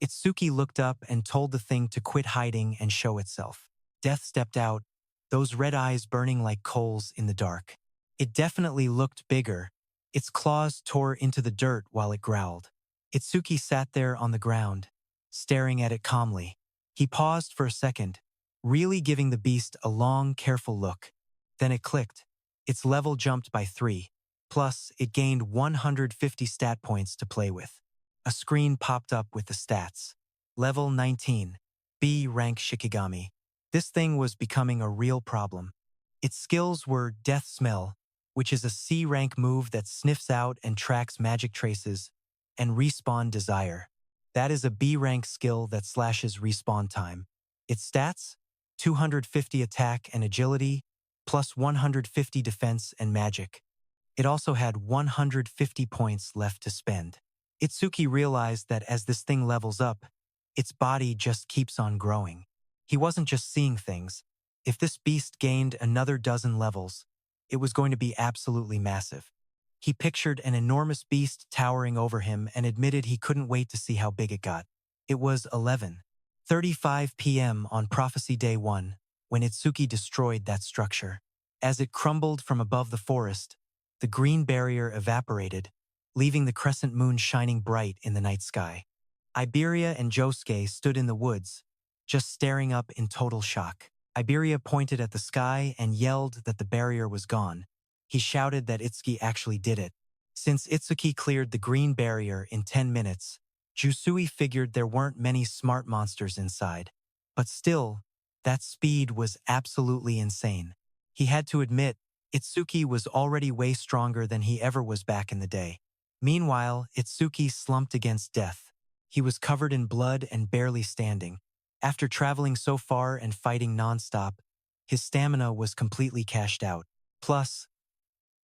Itsuki looked up and told the thing to quit hiding and show itself. Death stepped out, those red eyes burning like coals in the dark. It definitely looked bigger. Its claws tore into the dirt while it growled. Itsuki sat there on the ground, staring at it calmly. He paused for a second, really giving the beast a long, careful look. Then it clicked. Its level jumped by 3. Plus, it gained 150 stat points to play with. A screen popped up with the stats. Level 19. B rank Shikigami. This thing was becoming a real problem. Its skills were Death Smell, which is a C rank move that sniffs out and tracks magic traces, and Respawn Desire. That is a B rank skill that slashes respawn time. Its stats? 250 attack and agility, plus 150 defense and magic. It also had 150 points left to spend. Itsuki realized that as this thing levels up, its body just keeps on growing. He wasn't just seeing things. If this beast gained another dozen levels, it was going to be absolutely massive. He pictured an enormous beast towering over him and admitted he couldn't wait to see how big it got. It was 11:35 p.m. on Prophecy Day 1 when Itsuki destroyed that structure. As it crumbled from above the forest, the green barrier evaporated, leaving the crescent moon shining bright in the night sky. Iberia and Josuke stood in the woods, just staring up in total shock. Iberia pointed at the sky and yelled that the barrier was gone. He shouted that Itsuki actually did it. Since Itsuki cleared the green barrier in 10 minutes, Jusui figured there weren't many smart monsters inside. But still, that speed was absolutely insane. He had to admit, Itsuki was already way stronger than he ever was back in the day. Meanwhile, Itsuki slumped against death. He was covered in blood and barely standing. After traveling so far and fighting nonstop, his stamina was completely cashed out. Plus,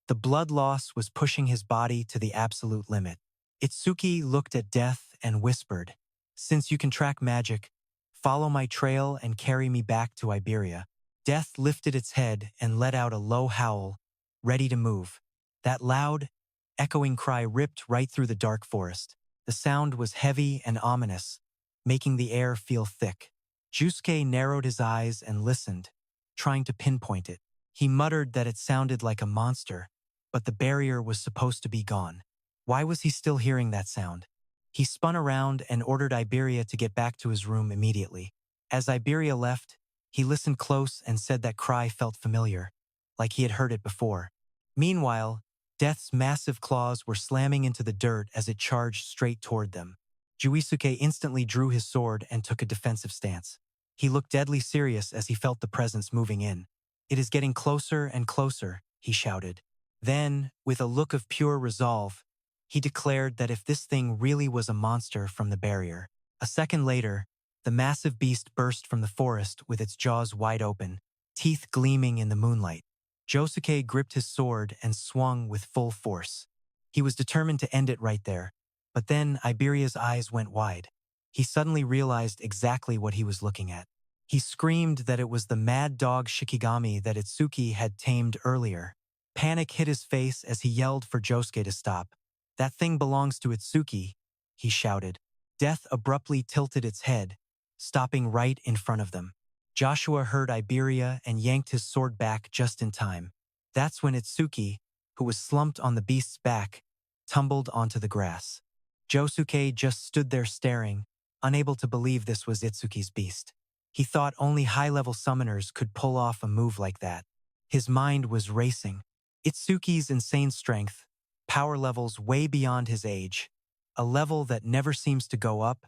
the blood loss was pushing his body to the absolute limit. Itsuki looked at death and whispered, "Since you can track magic, follow my trail and carry me back to Iberia." Death lifted its head and let out a low howl, ready to move. That loud, echoing cry ripped right through the dark forest. The sound was heavy and ominous, making the air feel thick. Jusuke narrowed his eyes and listened, trying to pinpoint it. He muttered that it sounded like a monster, but the barrier was supposed to be gone. Why was he still hearing that sound? He spun around and ordered Iberia to get back to his room immediately. As Iberia left, he listened close and said that cry felt familiar, like he had heard it before. Meanwhile, Death's massive claws were slamming into the dirt as it charged straight toward them. Juisuke instantly drew his sword and took a defensive stance. He looked deadly serious as he felt the presence moving in. "It is getting closer and closer," he shouted. Then, with a look of pure resolve, he declared that if this thing really was a monster from the barrier. A second later, the massive beast burst from the forest with its jaws wide open, teeth gleaming in the moonlight. Josuke gripped his sword and swung with full force. He was determined to end it right there, but then Iberia's eyes went wide. He suddenly realized exactly what he was looking at. He screamed that it was the mad dog Shikigami that Itsuki had tamed earlier. Panic hit his face as he yelled for Josuke to stop. "That thing belongs to Itsuki," he shouted. Death abruptly tilted its head, stopping right in front of them. Joshua heard Iberia and yanked his sword back just in time. That's when Itsuki, who was slumped on the beast's back, tumbled onto the grass. Josuke just stood there staring, unable to believe this was Itsuki's beast. He thought only high-level summoners could pull off a move like that. His mind was racing. Itsuki's insane strength, power levels way beyond his age, a level that never seems to go up,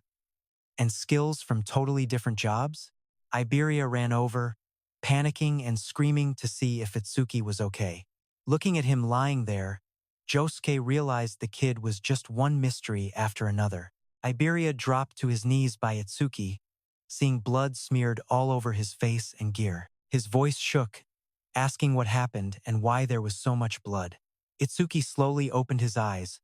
and skills from totally different jobs? Iberia ran over, panicking and screaming to see if Itsuki was okay. Looking at him lying there, Josuke realized the kid was just one mystery after another. Iberia dropped to his knees by Itsuki, seeing blood smeared all over his face and gear. His voice shook, asking what happened and why there was so much blood. Itsuki slowly opened his eyes,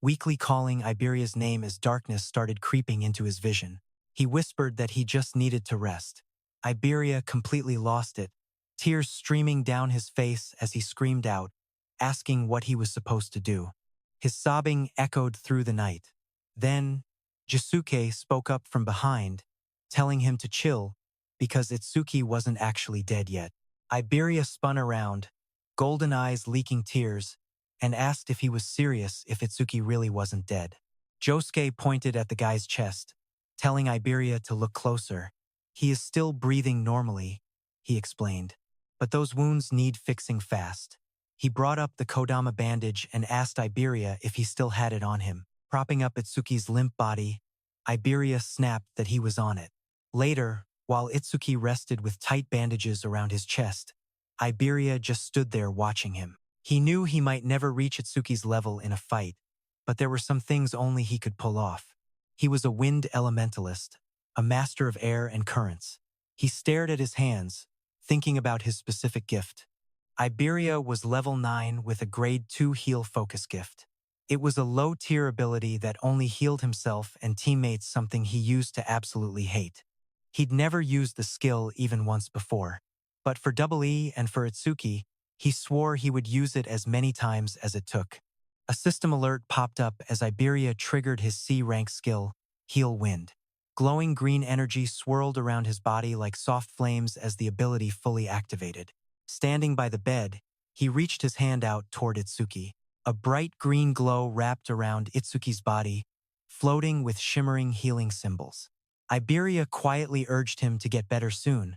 weakly calling Iberia's name as darkness started creeping into his vision. He whispered that he just needed to rest. Iberia completely lost it, tears streaming down his face as he screamed out, asking what he was supposed to do. His sobbing echoed through the night. Then, Jisuke spoke up from behind, telling him to chill because Itsuki wasn't actually dead yet. Iberia spun around, golden eyes leaking tears, and asked if he was serious if Itsuki really wasn't dead. Josuke pointed at the guy's chest, telling Iberia to look closer. "He is still breathing normally," he explained, "but those wounds need fixing fast." He brought up the Kodama bandage and asked Iberia if he still had it on him. Propping up Itsuki's limp body, Iberia snapped that he was on it. Later, while Itsuki rested with tight bandages around his chest, Iberia just stood there watching him. He knew he might never reach Itsuki's level in a fight, but there were some things only he could pull off. He was a wind elementalist, a master of air and currents. He stared at his hands, thinking about his specific gift. Iberia was level 9 with a grade 2 heal focus gift. It was a low-tier ability that only healed himself and teammates, something he used to absolutely hate. He'd never used the skill even once before. But for Double E and for Itsuki, he swore he would use it as many times as it took. A system alert popped up as Iberia triggered his C-rank skill, Heal Wind. Glowing green energy swirled around his body like soft flames as the ability fully activated. Standing by the bed, he reached his hand out toward Itsuki. A bright green glow wrapped around Itsuki's body, floating with shimmering healing symbols. Iberia quietly urged him to get better soon,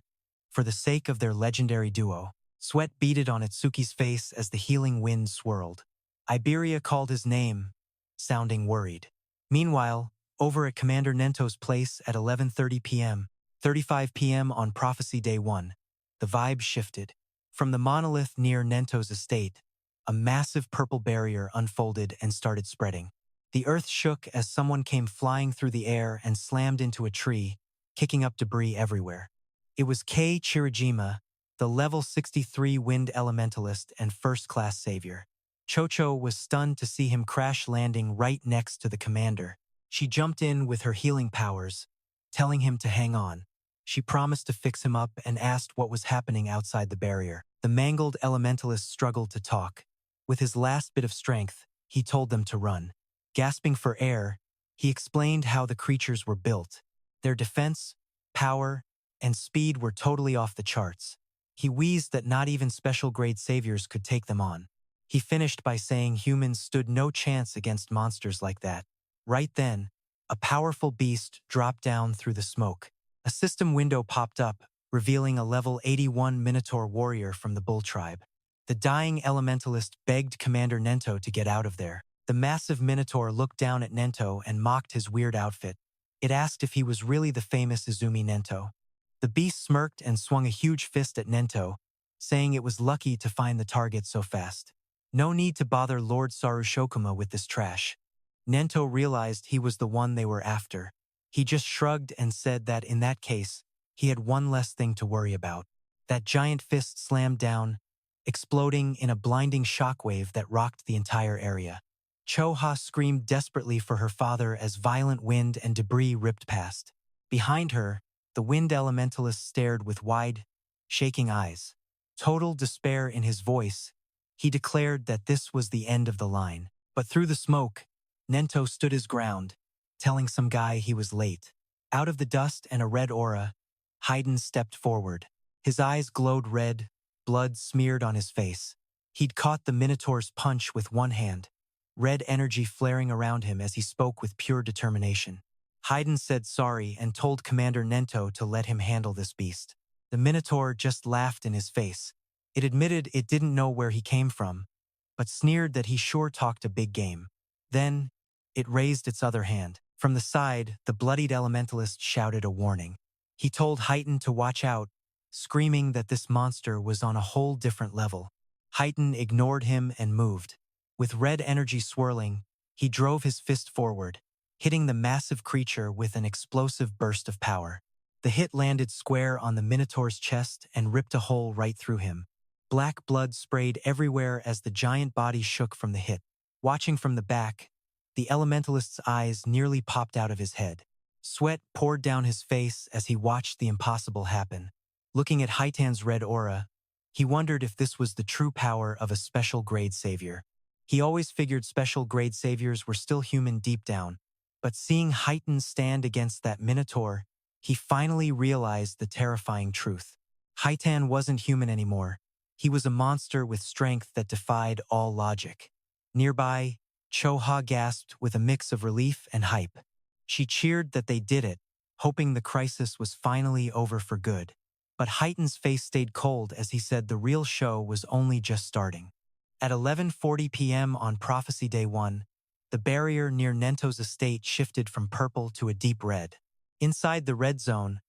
for the sake of their legendary duo. Sweat beaded on Itsuki's face as the healing wind swirled. Iberia called his name, sounding worried. Meanwhile, over at Commander Nento's place at 11:30 p.m., 35 p.m. on Prophecy Day 1, the vibe shifted. From the monolith near Nento's estate, a massive purple barrier unfolded and started spreading. The earth shook as someone came flying through the air and slammed into a tree, kicking up debris everywhere. It was Kei Chirijima, the level 63 wind elementalist and first-class savior. Chocho was stunned to see him crash landing right next to the commander. She jumped in with her healing powers, telling him to hang on. She promised to fix him up and asked what was happening outside the barrier. The mangled elementalist struggled to talk. With his last bit of strength, he told them to run. Gasping for air, he explained how the creatures were built. Their defense, power, and speed were totally off the charts. He wheezed that not even special-grade saviors could take them on. He finished by saying humans stood no chance against monsters like that. Right then, a powerful beast dropped down through the smoke. A system window popped up, revealing a level 81 Minotaur warrior from the Bull tribe. The dying elementalist begged Commander Nento to get out of there. The massive Minotaur looked down at Nento and mocked his weird outfit. It asked if he was really the famous Izumi Nento. The beast smirked and swung a huge fist at Nento, saying it was lucky to find the target so fast. No need to bother Lord Sarushokuma with this trash. Nento realized he was the one they were after. He just shrugged and said that in that case, he had one less thing to worry about. That giant fist slammed down, exploding in a blinding shockwave that rocked the entire area. Choha screamed desperately for her father as violent wind and debris ripped past. Behind her, the wind elementalist stared with wide, shaking eyes. Total despair in his voice, he declared that this was the end of the line. But through the smoke, Nento stood his ground, telling some guy he was late. Out of the dust and a red aura, Haydn stepped forward. His eyes glowed red, blood smeared on his face. He'd caught the Minotaur's punch with one hand, red energy flaring around him as he spoke with pure determination. Haydn said sorry and told Commander Nento to let him handle this beast. The Minotaur just laughed in his face. It admitted it didn't know where he came from, but sneered that he sure talked a big game. Then, it raised its other hand. From the side, the bloodied elementalist shouted a warning. He told Haydn to watch out, screaming that this monster was on a whole different level. Haydn ignored him and moved. With red energy swirling, he drove his fist forward, hitting the massive creature with an explosive burst of power. The hit landed square on the Minotaur's chest and ripped a hole right through him. Black blood sprayed everywhere as the giant body shook from the hit. Watching from the back, the elementalist's eyes nearly popped out of his head. Sweat poured down his face as he watched the impossible happen. Looking at Haitan's red aura, he wondered if this was the true power of a special-grade savior. He always figured special-grade saviors were still human deep down, but seeing Haitan stand against that Minotaur, he finally realized the terrifying truth. Haitan wasn't human anymore. He was a monster with strength that defied all logic. Nearby, Choha gasped with a mix of relief and hype. She cheered that they did it, hoping the crisis was finally over for good. But Haitan's face stayed cold as he said the real show was only just starting. At 11:40 p.m. on Prophecy Day 1, the barrier near Nento's estate shifted from purple to a deep red. Inside the red zone,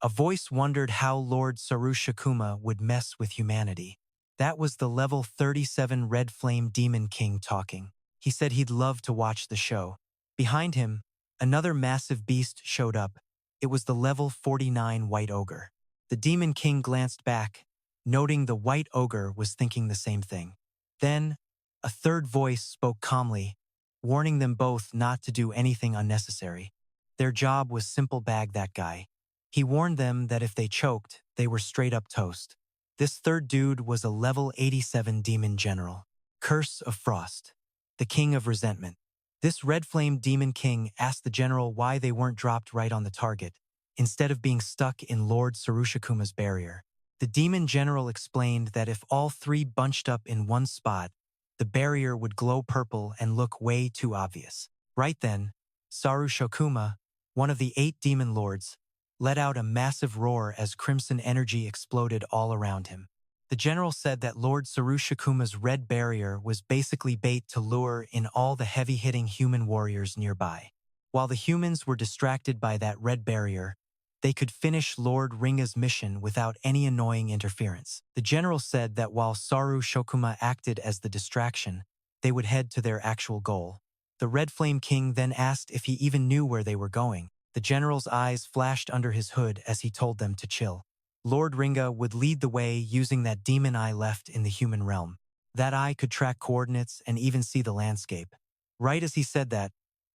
a voice wondered how Lord Sarushakuma would mess with humanity. That was the level 37 Red Flame Demon King talking. He said he'd love to watch the show. Behind him, another massive beast showed up. It was the level 49 White Ogre. The Demon King glanced back, noting the White Ogre was thinking the same thing. Then, a third voice spoke calmly, warning them both not to do anything unnecessary. Their job was simple: bag that guy. He warned them that if they choked, they were straight up toast. This third dude was a level 87 demon general. Curse of Frost. the king of resentment. This red-flamed demon king asked the general why they weren't dropped right on the target, instead of being stuck in Lord Sarushakuma's barrier. The demon general explained that if all three bunched up in one spot, the barrier would glow purple and look way too obvious. Right then, Sarushakuma, one of the 8 demon lords, let out a massive roar as crimson energy exploded all around him. The general said that Lord Sarushakuma's red barrier was basically bait to lure in all the heavy-hitting human warriors nearby. While the humans were distracted by that red barrier, they could finish Lord Ringa's mission without any annoying interference. The general said that while Saru Shokuma acted as the distraction, they would head to their actual goal. The Red Flame King then asked if he even knew where they were going. The general's eyes flashed under his hood as he told them to chill. Lord Ringa would lead the way using that demon eye left in the human realm. That eye could track coordinates and even see the landscape. Right as he said that,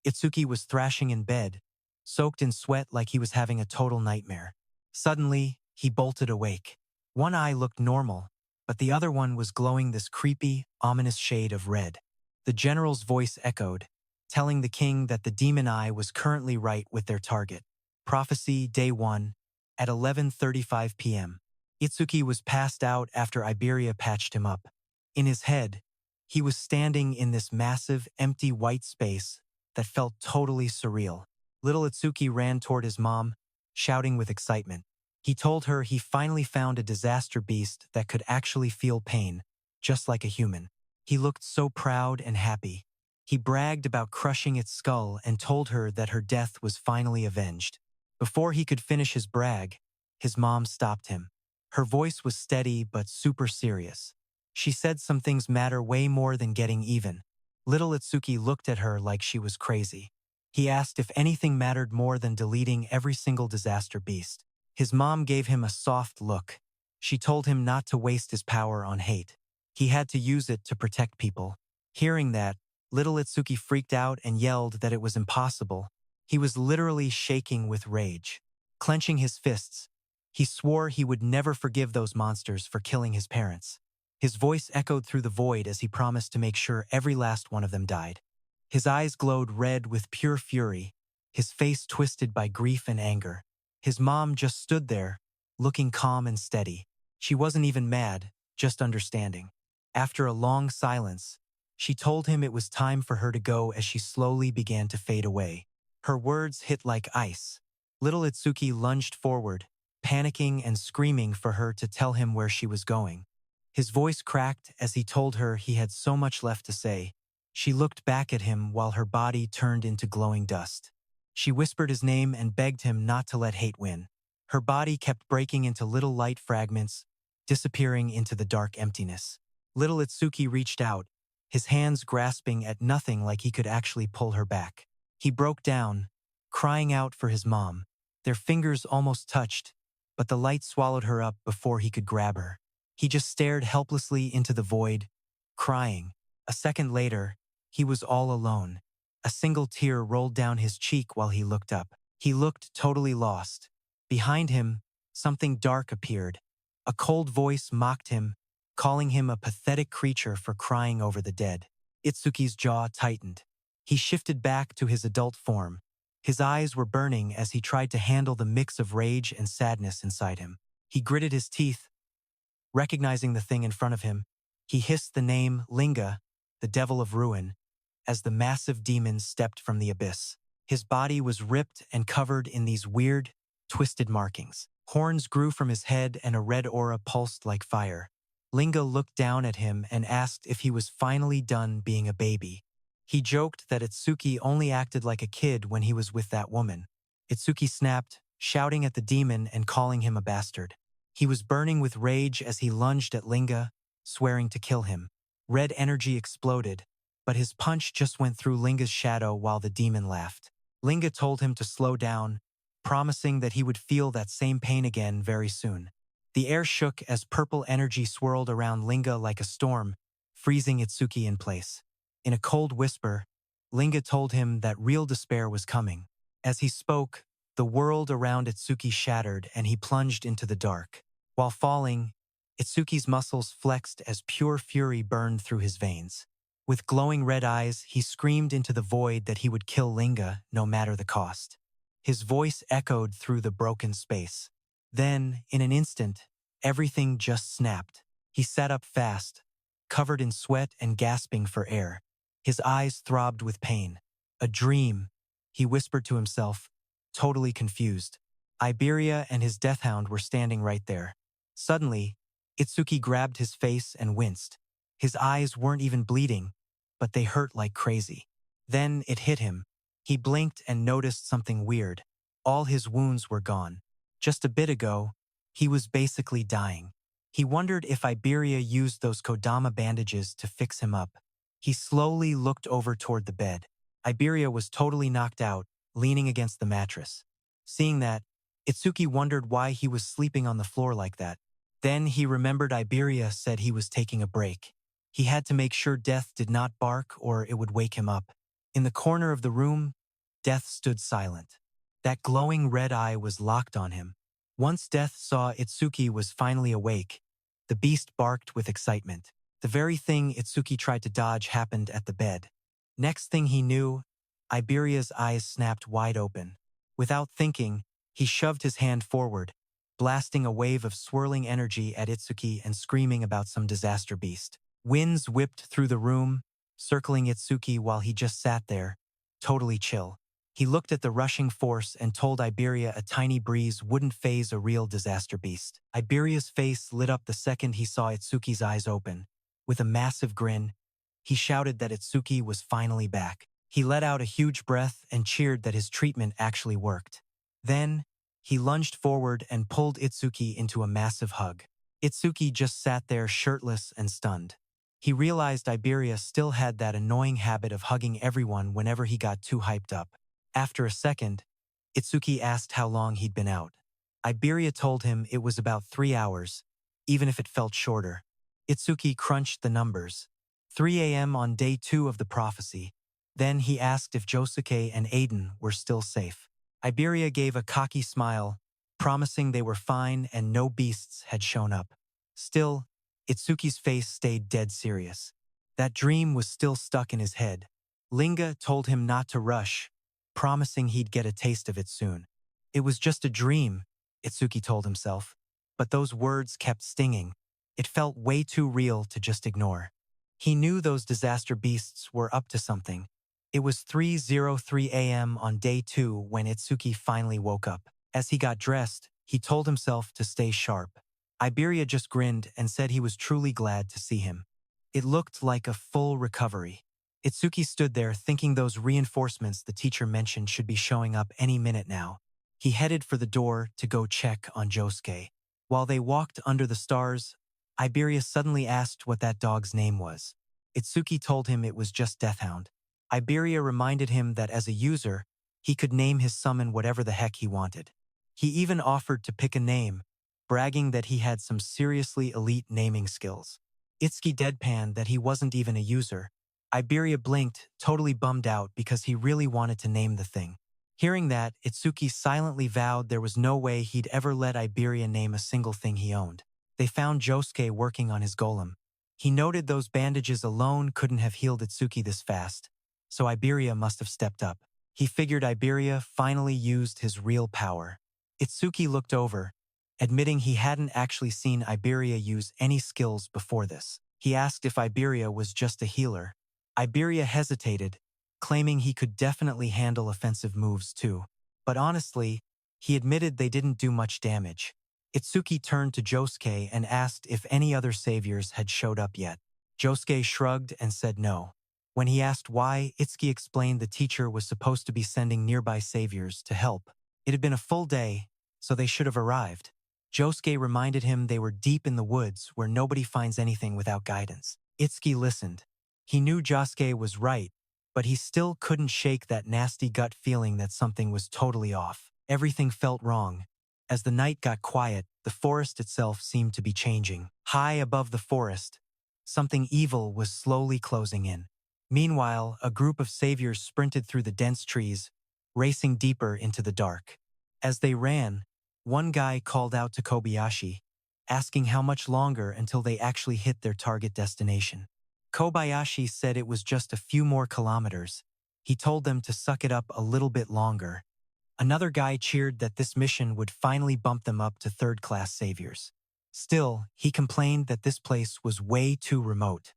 Itsuki was thrashing in bed, soaked in sweat like he was having a total nightmare. Suddenly, he bolted awake. One eye looked normal, but the other one was glowing this creepy, ominous shade of red. The general's voice echoed, telling the king that the demon eye was currently right with their target. Prophecy Day 1, at 11:35 p.m. Itsuki was passed out after Iberia patched him up. In his head, he was standing in this massive, empty white space that felt totally surreal. Little Itsuki ran toward his mom, shouting with excitement. He told her he finally found a disaster beast that could actually feel pain, just like a human. He looked so proud and happy. He bragged about crushing its skull and told her that her death was finally avenged. Before he could finish his brag, his mom stopped him. Her voice was steady but super serious. She said some things matter way more than getting even. Little Itsuki looked at her like she was crazy. He asked if anything mattered more than deleting every single disaster beast. His mom gave him a soft look. She told him not to waste his power on hate. He had to use it to protect people. Hearing that, little Itsuki freaked out and yelled that it was impossible. He was literally shaking with rage. Clenching his fists, he swore he would never forgive those monsters for killing his parents. His voice echoed through the void as he promised to make sure every last one of them died. His eyes glowed red with pure fury, his face twisted by grief and anger. His mom just stood there, looking calm and steady. She wasn't even mad, just understanding. After a long silence, she told him it was time for her to go as she slowly began to fade away. Her words hit like ice. Little Itsuki lunged forward, panicking and screaming for her to tell him where she was going. His voice cracked as he told her he had so much left to say. She looked back at him while her body turned into glowing dust. She whispered his name and begged him not to let hate win. Her body kept breaking into little light fragments, disappearing into the dark emptiness. Little Itsuki reached out, his hands grasping at nothing like he could actually pull her back. He broke down, crying out for his mom. Their fingers almost touched, but the light swallowed her up before he could grab her. He just stared helplessly into the void, crying. A second later, he was all alone. A single tear rolled down his cheek while he looked up. He looked totally lost. Behind him, something dark appeared. A cold voice mocked him, calling him a pathetic creature for crying over the dead. Itsuki's jaw tightened. He shifted back to his adult form. His eyes were burning as he tried to handle the mix of rage and sadness inside him. He gritted his teeth. Recognizing the thing in front of him, he hissed the name Linga, the devil of ruin, as the massive demon stepped from the abyss. His body was ripped and covered in these weird, twisted markings. Horns grew from his head and a red aura pulsed like fire. Linga looked down at him and asked if he was finally done being a baby. He joked that Itsuki only acted like a kid when he was with that woman. Itsuki snapped, shouting at the demon and calling him a bastard. He was burning with rage as he lunged at Linga, swearing to kill him. Red energy exploded, but his punch just went through Linga's shadow while the demon laughed. Linga told him to slow down, promising that he would feel that same pain again very soon. The air shook as purple energy swirled around Linga like a storm, freezing Itsuki in place. In a cold whisper, Linga told him that real despair was coming. As he spoke, the world around Itsuki shattered and he plunged into the dark. While falling, Itsuki's muscles flexed as pure fury burned through his veins. With glowing red eyes, he screamed into the void that he would kill Linga no matter the cost. His voice echoed through the broken space. Then, in an instant, everything just snapped. He sat up fast, covered in sweat and gasping for air. His eyes throbbed with pain. A dream, he whispered to himself, totally confused. Iberia and his deathhound were standing right there. Suddenly, Itsuki grabbed his face and winced. His eyes weren't even bleeding, but they hurt like crazy. Then it hit him. He blinked and noticed something weird. All his wounds were gone. Just a bit ago, he was basically dying. He wondered if Iberia used those Kodama bandages to fix him up. He slowly looked over toward the bed. Iberia was totally knocked out, leaning against the mattress. Seeing that, Itsuki wondered why he was sleeping on the floor like that. Then he remembered Iberia said he was taking a break. He had to make sure Death did not bark or it would wake him up. In the corner of the room, Death stood silent. That glowing red eye was locked on him. Once Death saw Itsuki was finally awake, the beast barked with excitement. The very thing Itsuki tried to dodge happened at the bed. Next thing he knew, Iberia's eyes snapped wide open. Without thinking, he shoved his hand forward, blasting a wave of swirling energy at Itsuki and screaming about some disaster beast. Winds whipped through the room, circling Itsuki while he just sat there, totally chill. He looked at the rushing force and told Iberia a tiny breeze wouldn't faze a real disaster beast. Iberia's face lit up the second he saw Itsuki's eyes open. With a massive grin, he shouted that Itsuki was finally back. He let out a huge breath and cheered that his treatment actually worked. Then, he lunged forward and pulled Itsuki into a massive hug. Itsuki just sat there shirtless and stunned. He realized Iberia still had that annoying habit of hugging everyone whenever he got too hyped up. After a second, Itsuki asked how long he'd been out. Iberia told him it was about 3 hours, even if it felt shorter. Itsuki crunched the numbers. 3 a.m. on day 2 of the prophecy. Then he asked if Josuke and Aiden were still safe. Iberia gave a cocky smile, promising they were fine and no beasts had shown up. Still, Itsuki's face stayed dead serious. That dream was still stuck in his head. Linga told him not to rush, promising he'd get a taste of it soon. It was just a dream, Itsuki told himself, but those words kept stinging. It felt way too real to just ignore. He knew those disaster beasts were up to something. It was 3:03 a.m. on day 2 when Itsuki finally woke up. As he got dressed, he told himself to stay sharp. Iberia just grinned and said he was truly glad to see him. It looked like a full recovery. Itsuki stood there thinking those reinforcements the teacher mentioned should be showing up any minute now. He headed for the door to go check on Josuke. While they walked under the stars, Iberia suddenly asked what that dog's name was. Itsuki told him it was just Deathhound. Iberia reminded him that as a user, he could name his summon whatever the heck he wanted. He even offered to pick a name, bragging that he had some seriously elite naming skills. Itsuki deadpanned that he wasn't even a user. Iberia blinked, totally bummed out because he really wanted to name the thing. Hearing that, Itsuki silently vowed there was no way he'd ever let Iberia name a single thing he owned. They found Josuke working on his golem. He noted those bandages alone couldn't have healed Itsuki this fast, so Iberia must have stepped up. He figured Iberia finally used his real power. Itsuki looked over, admitting he hadn't actually seen Iberia use any skills before this. He asked if Iberia was just a healer. Iberia hesitated, claiming he could definitely handle offensive moves too. But honestly, he admitted they didn't do much damage. Itsuki turned to Josuke and asked if any other saviors had showed up yet. Josuke shrugged and said no. When he asked why, Itsuki explained the teacher was supposed to be sending nearby saviors to help. It had been a full day, so they should have arrived. Josuke reminded him they were deep in the woods where nobody finds anything without guidance. Itsuki listened. He knew Josuke was right, but he still couldn't shake that nasty gut feeling that something was totally off. Everything felt wrong. As the night got quiet, the forest itself seemed to be changing. High above the forest, something evil was slowly closing in. Meanwhile, a group of saviors sprinted through the dense trees, racing deeper into the dark. As they ran, one guy called out to Kobayashi, asking how much longer until they actually hit their target destination. Kobayashi said it was just a few more kilometers. He told them to suck it up a little bit longer. Another guy cheered that this mission would finally bump them up to third-class saviors. Still, he complained that this place was way too remote.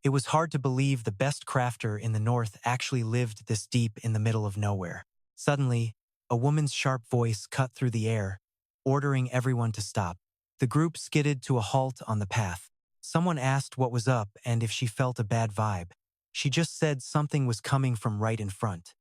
It was hard to believe the best crafter in the north actually lived this deep in the middle of nowhere. Suddenly, a woman's sharp voice cut through the air, ordering everyone to stop. The group skidded to a halt on the path. Someone asked what was up and if she felt a bad vibe. She just said something was coming from right in front.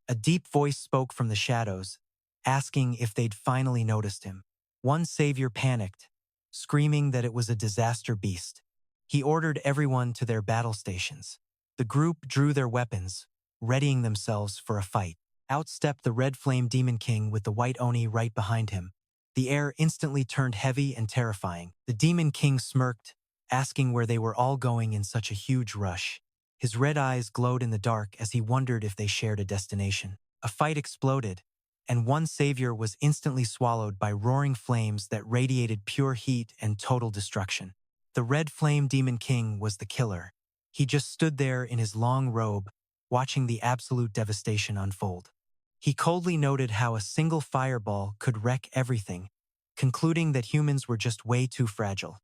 A deep voice spoke from the shadows, asking if they'd finally noticed him. One savior panicked, screaming that it was a disaster beast. He ordered everyone to their battle stations. The group drew their weapons, readying themselves for a fight. Out stepped the red flame demon king with the white oni right behind him. The air instantly turned heavy and terrifying. The demon king smirked, asking where they were all going in such a huge rush. His red eyes glowed in the dark as he wondered if they shared a destination. A fight exploded, and one savior was instantly swallowed by roaring flames that radiated pure heat and total destruction. The red flame demon king was the killer. He just stood there in his long robe, watching the absolute devastation unfold. He coldly noted how a single fireball could wreck everything, concluding that humans were just way too fragile.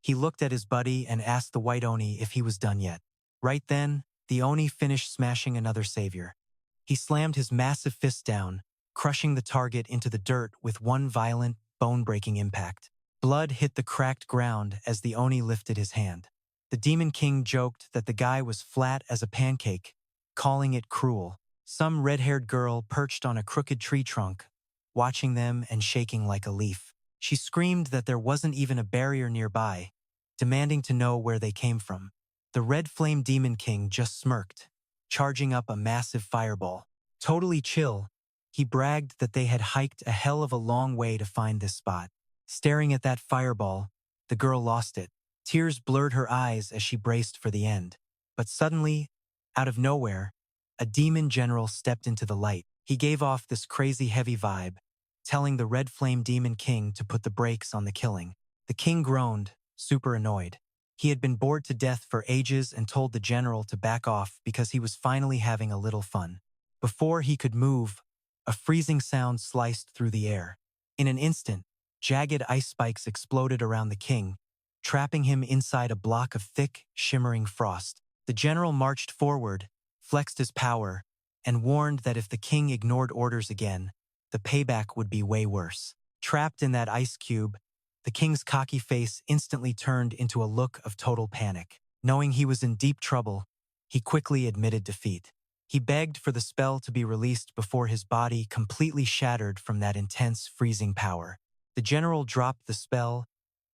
He looked at his buddy and asked the white oni if he was done yet. Right then, the oni finished smashing another savior. He slammed his massive fist down, crushing the target into the dirt with one violent, bone-breaking impact. Blood hit the cracked ground as the oni lifted his hand. The demon king joked that the guy was flat as a pancake, calling it cruel. Some red-haired girl perched on a crooked tree trunk, watching them and shaking like a leaf. She screamed that there wasn't even a barrier nearby, demanding to know where they came from. The red flame demon king just smirked, charging up a massive fireball. Totally chill, he bragged that they had hiked a hell of a long way to find this spot. Staring at that fireball, the girl lost it. Tears blurred her eyes as she braced for the end. But suddenly, out of nowhere, a demon general stepped into the light. He gave off this crazy heavy vibe, telling the red flame demon king to put the brakes on the killing. The king groaned, super annoyed. He had been bored to death for ages and told the general to back off because he was finally having a little fun. Before he could move, a freezing sound sliced through the air. In an instant, jagged ice spikes exploded around the king, trapping him inside a block of thick, shimmering frost. The general marched forward, flexed his power, and warned that if the king ignored orders again, the payback would be way worse. Trapped in that ice cube, the king's cocky face instantly turned into a look of total panic. Knowing he was in deep trouble, he quickly admitted defeat. He begged for the spell to be released before his body completely shattered from that intense freezing power. The general dropped the spell,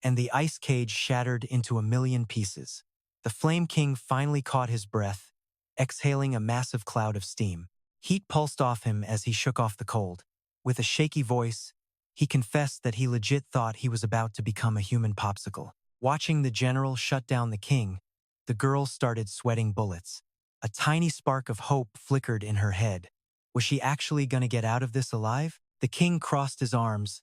and the ice cage shattered into a million pieces. The Flame King finally caught his breath, exhaling a massive cloud of steam. Heat pulsed off him as he shook off the cold. With a shaky voice, he confessed that he legit thought he was about to become a human popsicle. Watching the general shut down the king, the girl started sweating bullets. A tiny spark of hope flickered in her head. Was she actually going to get out of this alive? The king crossed his arms,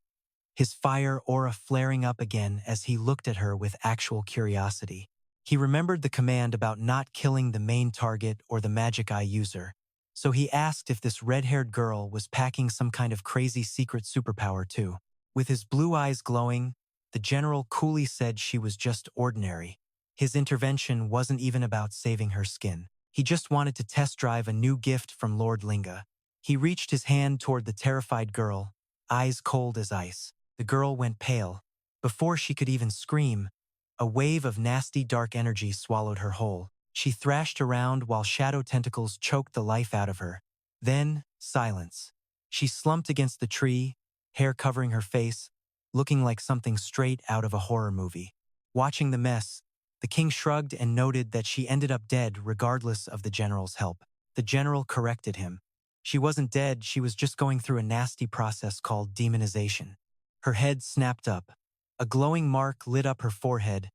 his fire aura flaring up again as he looked at her with actual curiosity. He remembered the command about not killing the main target or the magic eye user, so he asked if this red-haired girl was packing some kind of crazy secret superpower too. With his blue eyes glowing, the general coolly said she was just ordinary. His intervention wasn't even about saving her skin. He just wanted to test drive a new gift from Lord Linga. He reached his hand toward the terrified girl, eyes cold as ice. The girl went pale. Before she could even scream, a wave of nasty dark energy swallowed her whole. She thrashed around while shadow tentacles choked the life out of her. Then, silence. She slumped against the tree, hair covering her face, looking like something straight out of a horror movie. Watching the mess, the king shrugged and noted that she ended up dead regardless of the general's help. The general corrected him. She wasn't dead, she was just going through a nasty process called demonization. Her head snapped up. A glowing mark lit up her forehead,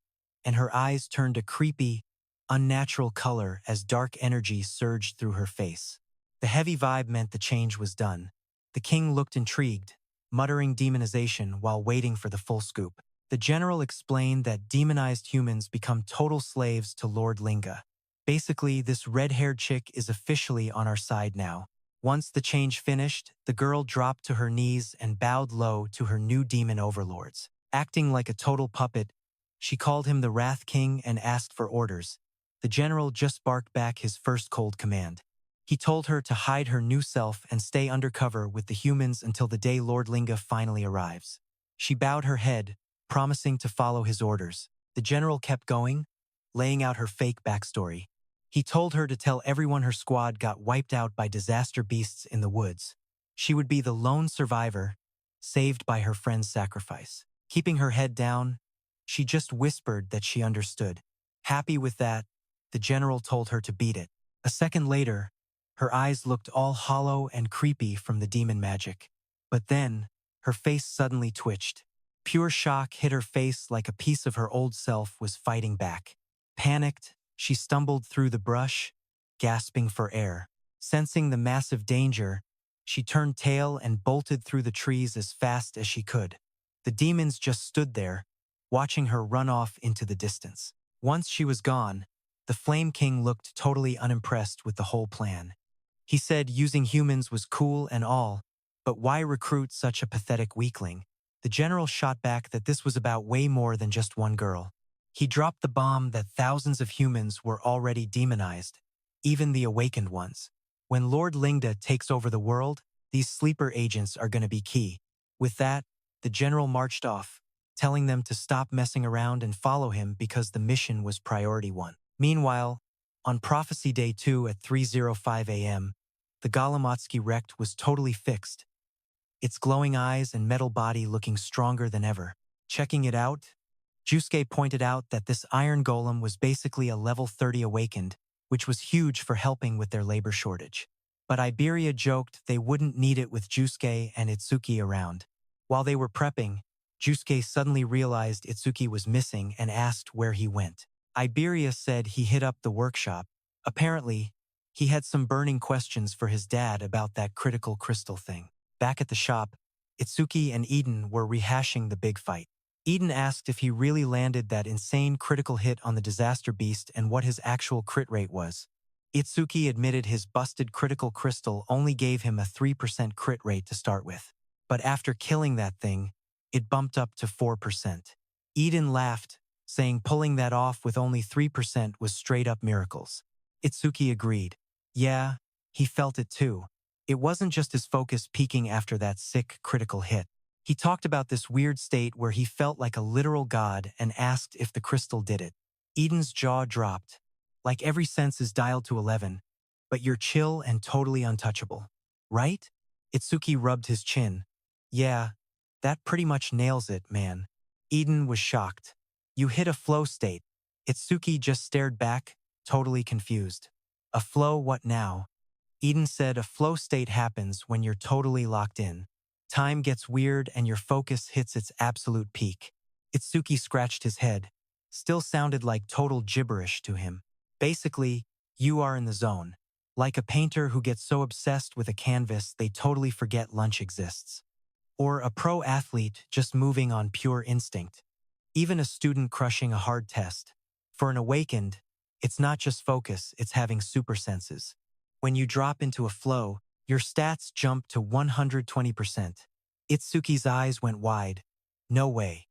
and her eyes turned a creepy, unnatural color as dark energy surged through her face. The heavy vibe meant the change was done. The king looked intrigued, muttering demonization while waiting for the full scoop. The general explained that demonized humans become total slaves to Lord Linga. Basically, this red-haired chick is officially on our side now. Once the change finished, the girl dropped to her knees and bowed low to her new demon overlords. Acting like a total puppet, she called him the Wrath King and asked for orders. The general just barked back his first cold command. He told her to hide her new self and stay undercover with the humans until the day Lord Linga finally arrives. She bowed her head, promising to follow his orders. The general kept going, laying out her fake backstory. He told her to tell everyone her squad got wiped out by disaster beasts in the woods. She would be the lone survivor, saved by her friend's sacrifice. Keeping her head down, she just whispered that she understood. Happy with that, the general told her to beat it. A second later, her eyes looked all hollow and creepy from the demon magic. But then, her face suddenly twitched. Pure shock hit her face like a piece of her old self was fighting back. Panicked, she stumbled through the brush, gasping for air. Sensing the massive danger, she turned tail and bolted through the trees as fast as she could. The demons just stood there, watching her run off into the distance. Once she was gone, the Flame King looked totally unimpressed with the whole plan. He said using humans was cool and all, but why recruit such a pathetic weakling? The general shot back that this was about way more than just one girl. He dropped the bomb that thousands of humans were already demonized, even the awakened ones. When Lord Lingda takes over the world, these sleeper agents are going to be key. With that, the general marched off, telling them to stop messing around and follow him because the mission was priority 1. Meanwhile, on Prophecy Day 2 at 3:05 a.m., the Golomotsky Rect was totally fixed, its glowing eyes and metal body looking stronger than ever. Checking it out, Jusuke pointed out that this iron golem was basically a level 30 awakened, which was huge for helping with their labor shortage. But Iberia joked they wouldn't need it with Jusuke and Itsuki around. While they were prepping, Jusuke suddenly realized Itsuki was missing and asked where he went. Iberia said he hit up the workshop. Apparently, he had some burning questions for his dad about that critical crystal thing. Back at the shop, Itsuki and Eden were rehashing the big fight. Eden asked if he really landed that insane critical hit on the disaster beast and what his actual crit rate was. Itsuki admitted his busted critical crystal only gave him a 3% crit rate to start with. But after killing that thing, it bumped up to 4%. Eden laughed, saying pulling that off with only 3% was straight-up miracles. Itsuki agreed. Yeah, he felt it too. It wasn't just his focus peaking after that sick critical hit. He talked about this weird state where he felt like a literal god and asked if the crystal did it. Eden's jaw dropped. Like every sense is dialed to 11, but you're chill and totally untouchable. Right? Itsuki rubbed his chin. Yeah, that pretty much nails it, man. Eden was shocked. You hit a flow state. Itsuki just stared back, totally confused. A flow what now? Eden said a flow state happens when you're totally locked in. Time gets weird and your focus hits its absolute peak. Itsuki scratched his head. Still sounded like total gibberish to him. Basically, you are in the zone. Like a painter who gets so obsessed with a canvas they totally forget lunch exists. Or a pro athlete just moving on pure instinct. Even a student crushing a hard test. For an awakened, it's not just focus, it's having super senses. When you drop into a flow, your stats jump to 120%. Itsuki's eyes went wide. No way.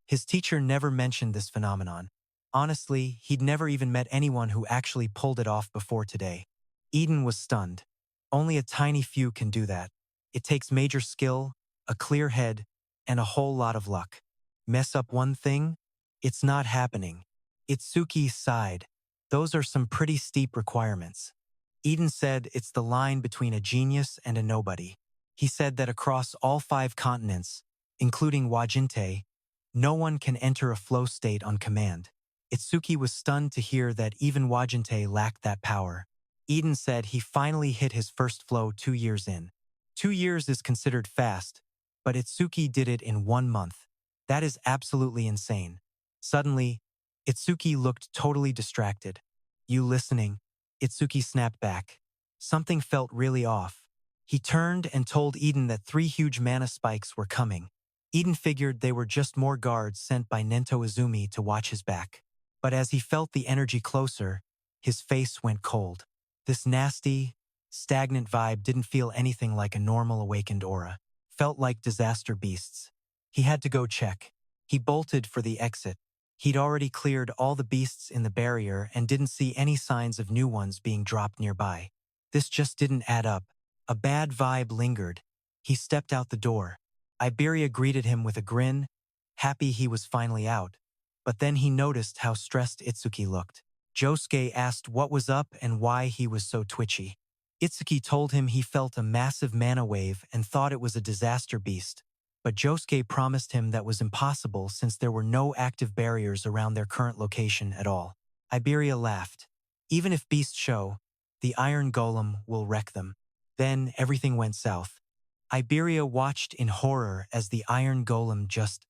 His teacher never mentioned this phenomenon. Honestly, he'd never even met anyone who actually pulled it off before today. Eden was stunned. Only a tiny few can do that. It takes major skill, a clear head, and a whole lot of luck. Mess up one thing? It's not happening. Itsuki sighed. Those are some pretty steep requirements. Eden said it's the line between a genius and a nobody. He said that across all 5 continents, including Wajinte, no one can enter a flow state on command. Itsuki was stunned to hear that even Wajinte lacked that power. Eden said he finally hit his first flow 2 years in. 2 years is considered fast, but Itsuki did it in 1 month. That is absolutely insane. Suddenly, Itsuki looked totally distracted. You listening? Itsuki snapped back. Something felt really off. He turned and told Eden that 3 huge mana spikes were coming. Eden figured they were just more guards sent by Nento Izumi to watch his back. But as he felt the energy closer, His face went cold. This nasty, stagnant vibe didn't feel anything like a normal awakened aura. Felt like disaster beasts. He had to go check. He bolted for the exit. He'd already cleared all the beasts in the barrier and didn't see any signs of new ones being dropped nearby. This just didn't add up. A bad vibe lingered. He stepped out the door. Iberia greeted him with a grin, happy he was finally out. But then he noticed how stressed Itsuki looked. Josuke asked what was up and why he was so twitchy. Itsuki told him he felt a massive mana wave and thought it was a disaster beast. But Josuke promised him that was impossible since there were no active barriers around their current location at all. Iberia laughed. Even if beasts show, the iron golem will wreck them. Then everything went south. Iberia watched in horror as the iron golem just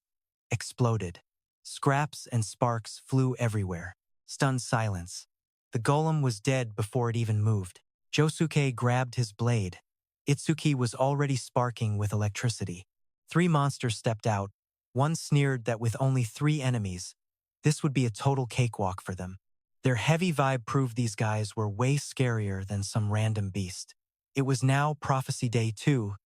exploded. Scraps and sparks flew everywhere. Stunned silence. The golem was dead before it even moved. Josuke grabbed his blade. Itsuki was already sparking with electricity. 3 monsters stepped out. One sneered that with only 3 enemies, this would be a total cakewalk for them. Their heavy vibe proved these guys were way scarier than some random beast. It was now Prophecy Day 2,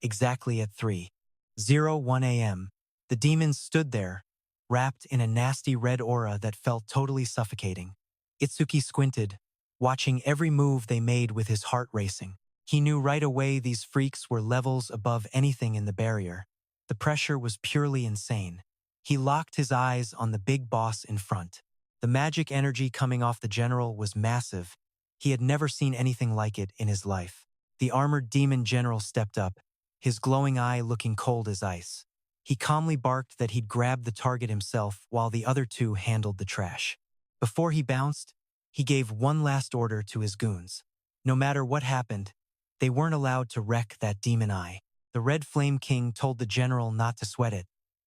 exactly at 3:01 a.m. The demons stood there, wrapped in a nasty red aura that felt totally suffocating. Itsuki squinted, watching every move they made with his heart racing. He knew right away these freaks were levels above anything in the barrier. The pressure was purely insane. He locked his eyes on the big boss in front. The magic energy coming off the general was massive. He had never seen anything like it in his life. The armored demon general stepped up, his glowing eye looking cold as ice. He calmly barked that he'd grab the target himself while the other 2 handled the trash. Before he bounced, he gave one last order to his goons. No matter what happened, they weren't allowed to wreck that demon eye. The Red Flame King told the general not to sweat it.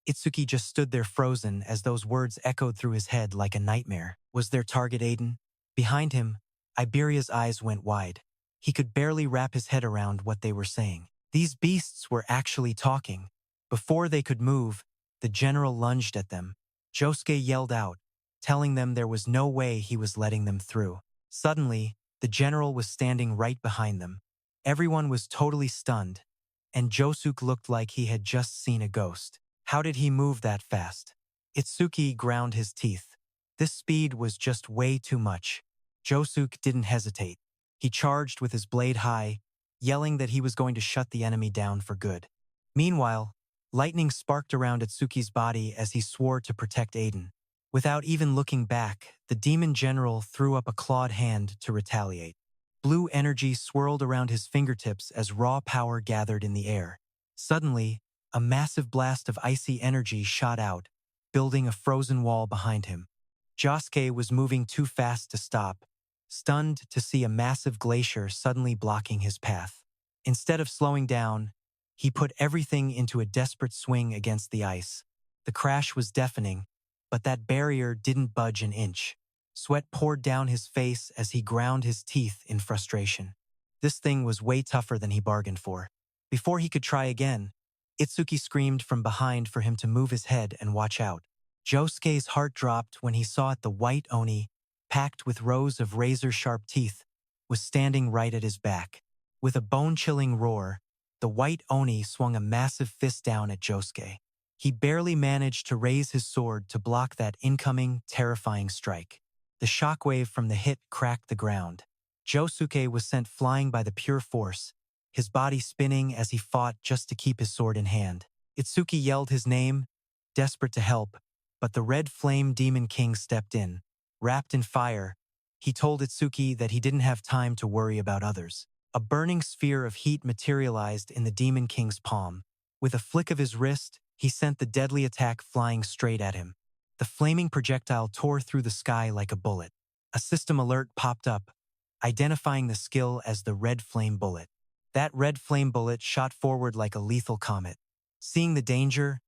Itsuki just stood there frozen as those words echoed through his head like a nightmare. Was their target Aiden? Behind him, Iberia's eyes went wide. He could barely wrap his head around what they were saying. These beasts were actually talking. Before they could move, the general lunged at them. Josuke yelled out, telling them there was no way he was letting them through. Suddenly, the general was standing right behind them. Everyone was totally stunned, and Josuke looked like he had just seen a ghost. How did he move that fast? Itsuki ground his teeth. This speed was just way too much. Josuke didn't hesitate. He charged with his blade high, yelling that he was going to shut the enemy down for good. Meanwhile, lightning sparked around Itsuki's body as he swore to protect Aiden. Without even looking back, the demon general threw up a clawed hand to retaliate. Blue energy swirled around his fingertips as raw power gathered in the air. Suddenly, a massive blast of icy energy shot out, building a frozen wall behind him. Josuke was moving too fast to stop, stunned to see a massive glacier suddenly blocking his path. Instead of slowing down, he put everything into a desperate swing against the ice. The crash was deafening, but that barrier didn't budge an inch. Sweat poured down his face as he ground his teeth in frustration. This thing was way tougher than he bargained for. Before he could try again, Itsuki screamed from behind for him to move his head and watch out. Josuke's heart dropped when he saw the white Oni, packed with rows of razor-sharp teeth, was standing right at his back. With a bone-chilling roar, the white Oni swung a massive fist down at Josuke. He barely managed to raise his sword to block that incoming, terrifying strike. The shockwave from the hit cracked the ground. Josuke was sent flying by the pure force, his body spinning as he fought just to keep his sword in hand. Itsuki yelled his name, desperate to help, but the Red Flame Demon King stepped in. Wrapped in fire, he told Itsuki that he didn't have time to worry about others. A burning sphere of heat materialized in the Demon King's palm. With a flick of his wrist, he sent the deadly attack flying straight at him. The flaming projectile tore through the sky like a bullet. A system alert popped up, identifying the skill as the Red Flame Bullet. That Red Flame Bullet shot forward like a lethal comet. Seeing the danger,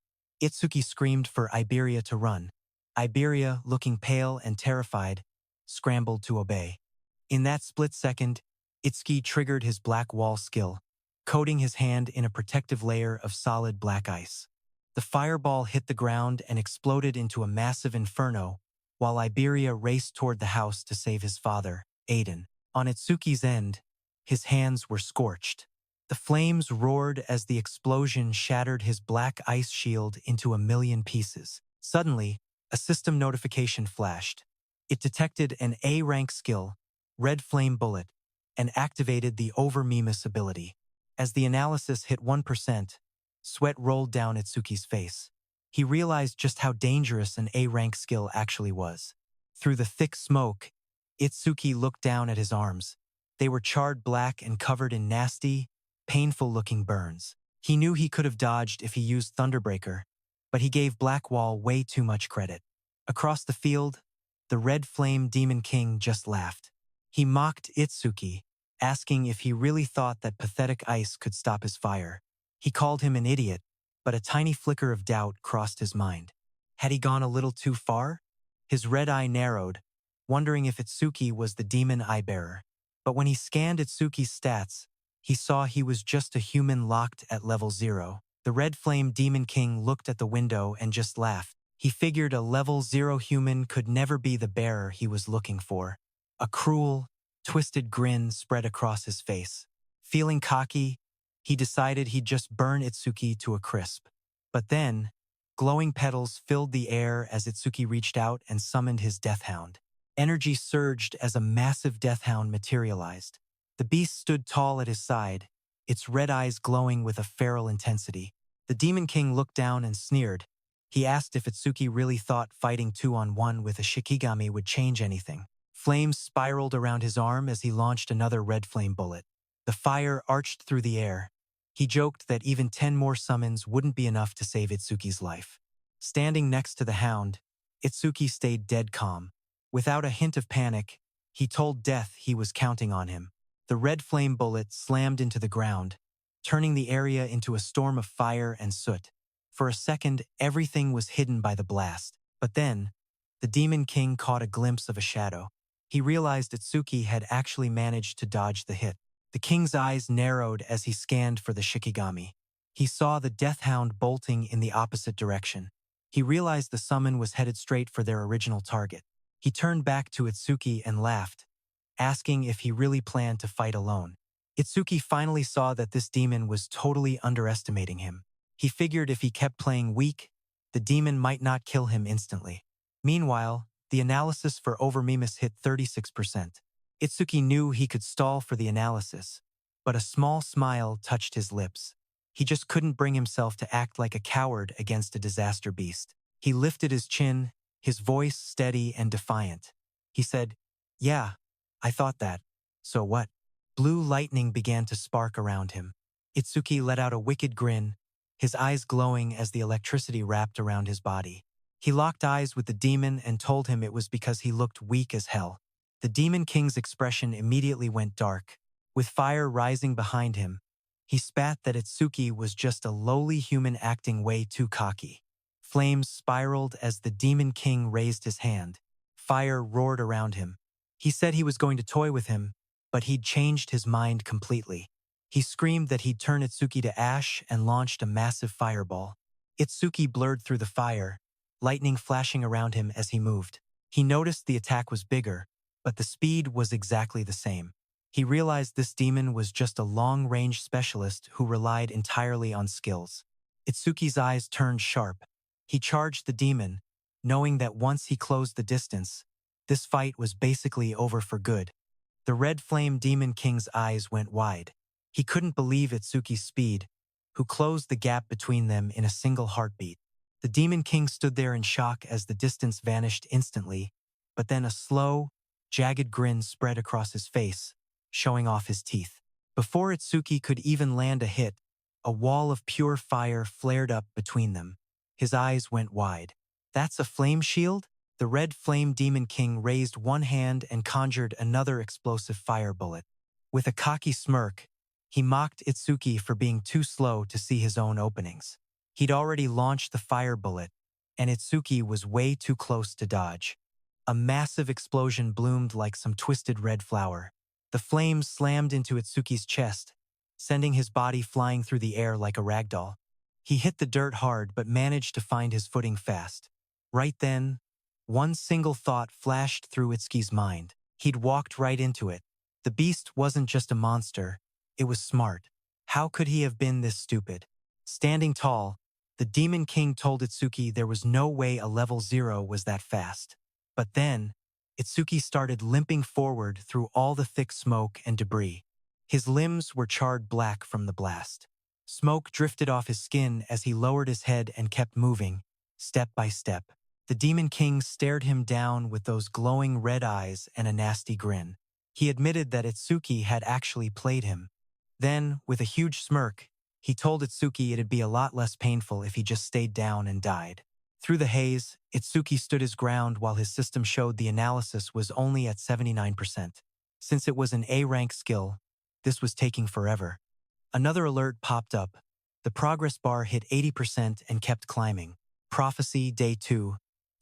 Itsuki screamed for Iberia to run. Iberia, looking pale and terrified, scrambled to obey. In that split second, Itsuki triggered his black wall skill, coating his hand in a protective layer of solid black ice. The fireball hit the ground and exploded into a massive inferno, while Iberia raced toward the house to save his father. Aiden. On Itsuki's end, his hands were scorched. The flames roared as the explosion shattered his black ice shield into a million pieces. Suddenly, a system notification flashed. It detected an A-rank skill, Red Flame Bullet, and activated the Mimesis ability. As the analysis hit 1%, sweat rolled down Itsuki's face. He realized just how dangerous an A-rank skill actually was. Through the thick smoke, Itsuki looked down at his arms. They were charred black and covered in nasty, painful-looking burns. He knew he could have dodged if he used Thunderbreaker, but he gave Blackwall way too much credit. Across the field, the Red Flame Demon King just laughed. He mocked Itsuki, asking if he really thought that pathetic ice could stop his fire. He called him an idiot, but a tiny flicker of doubt crossed his mind. Had he gone a little too far? His red eye narrowed, wondering if Itsuki was the demon eye-bearer. But when he scanned Itsuki's stats, he saw he was just a human locked at level 0. The Red Flame Demon King looked at the window and just laughed. He figured a level 0 human could never be the bearer he was looking for. A cruel, twisted grin spread across his face. Feeling cocky, he decided he'd just burn Itsuki to a crisp. But then, glowing petals filled the air as Itsuki reached out and summoned his Death Hound. Energy surged as a massive Death Hound materialized. The beast stood tall at his side, its red eyes glowing with a feral intensity. The Demon King looked down and sneered. He asked if Itsuki really thought fighting 2-on-1 with a Shikigami would change anything. Flames spiraled around his arm as he launched another red flame bullet. The fire arched through the air. He joked that even 10 more summons wouldn't be enough to save Itsuki's life. Standing next to the hound, Itsuki stayed dead calm. Without a hint of panic, he told Death he was counting on him. The red flame bullet slammed into the ground, turning the area into a storm of fire and soot. For a second, everything was hidden by the blast. But then, the Demon King caught a glimpse of a shadow. He realized Itsuki had actually managed to dodge the hit. The king's eyes narrowed as he scanned for the Shikigami. He saw the Death Hound bolting in the opposite direction. He realized the summon was headed straight for their original target. He turned back to Itsuki and laughed, asking if he really planned to fight alone. Itsuki finally saw that this demon was totally underestimating him. He figured if he kept playing weak, the demon might not kill him instantly. Meanwhile, the analysis for Mimesis hit 36%. Itsuki knew he could stall for the analysis, but a small smile touched his lips. He just couldn't bring himself to act like a coward against a disaster beast. He lifted his chin, his voice steady and defiant. He said, "Yeah, I thought that. So what?" Blue lightning began to spark around him. Itsuki let out a wicked grin, his eyes glowing as the electricity wrapped around his body. He locked eyes with the demon and told him it was because he looked weak as hell. The Demon King's expression immediately went dark. With fire rising behind him, he spat that Itsuki was just a lowly human acting way too cocky. Flames spiraled as the Demon King raised his hand. Fire roared around him. He said he was going to toy with him, but he'd changed his mind completely. He screamed that he'd turn Itsuki to ash and launched a massive fireball. Itsuki blurred through the fire, lightning flashing around him as he moved. He noticed the attack was bigger, but the speed was exactly the same. He realized this demon was just a long-range specialist who relied entirely on skills. Itsuki's eyes turned sharp. He charged the demon, knowing that once he closed the distance, this fight was basically over for good. The Red Flame Demon King's eyes went wide. He couldn't believe Itsuki's speed, who closed the gap between them in a single heartbeat. The Demon King stood there in shock as the distance vanished instantly, but then a slow, jagged grin spread across his face, showing off his teeth. Before Itsuki could even land a hit, a wall of pure fire flared up between them. His eyes went wide. "That's a flame shield?" The Red Flame Demon King raised one hand and conjured another explosive fire bullet. With a cocky smirk, he mocked Itsuki for being too slow to see his own openings. He'd already launched the fire bullet, and Itsuki was way too close to dodge. A massive explosion bloomed like some twisted red flower. The flames slammed into Itsuki's chest, sending his body flying through the air like a ragdoll. He hit the dirt hard but managed to find his footing fast. Right then, one single thought flashed through Itsuki's mind. He'd walked right into it. The beast wasn't just a monster, it was smart. How could he have been this stupid? Standing tall, the Demon King told Itsuki there was no way a level 0 was that fast. But then, Itsuki started limping forward through all the thick smoke and debris. His limbs were charred black from the blast. Smoke drifted off his skin as he lowered his head and kept moving, step by step. The Demon King stared him down with those glowing red eyes and a nasty grin. He admitted that Itsuki had actually played him. Then, with a huge smirk, he told Itsuki it'd be a lot less painful if he just stayed down and died. Through the haze, Itsuki stood his ground while his system showed the analysis was only at 79%. Since it was an A-rank skill, this was taking forever. Another alert popped up. The progress bar hit 80% and kept climbing. Prophecy Day 2,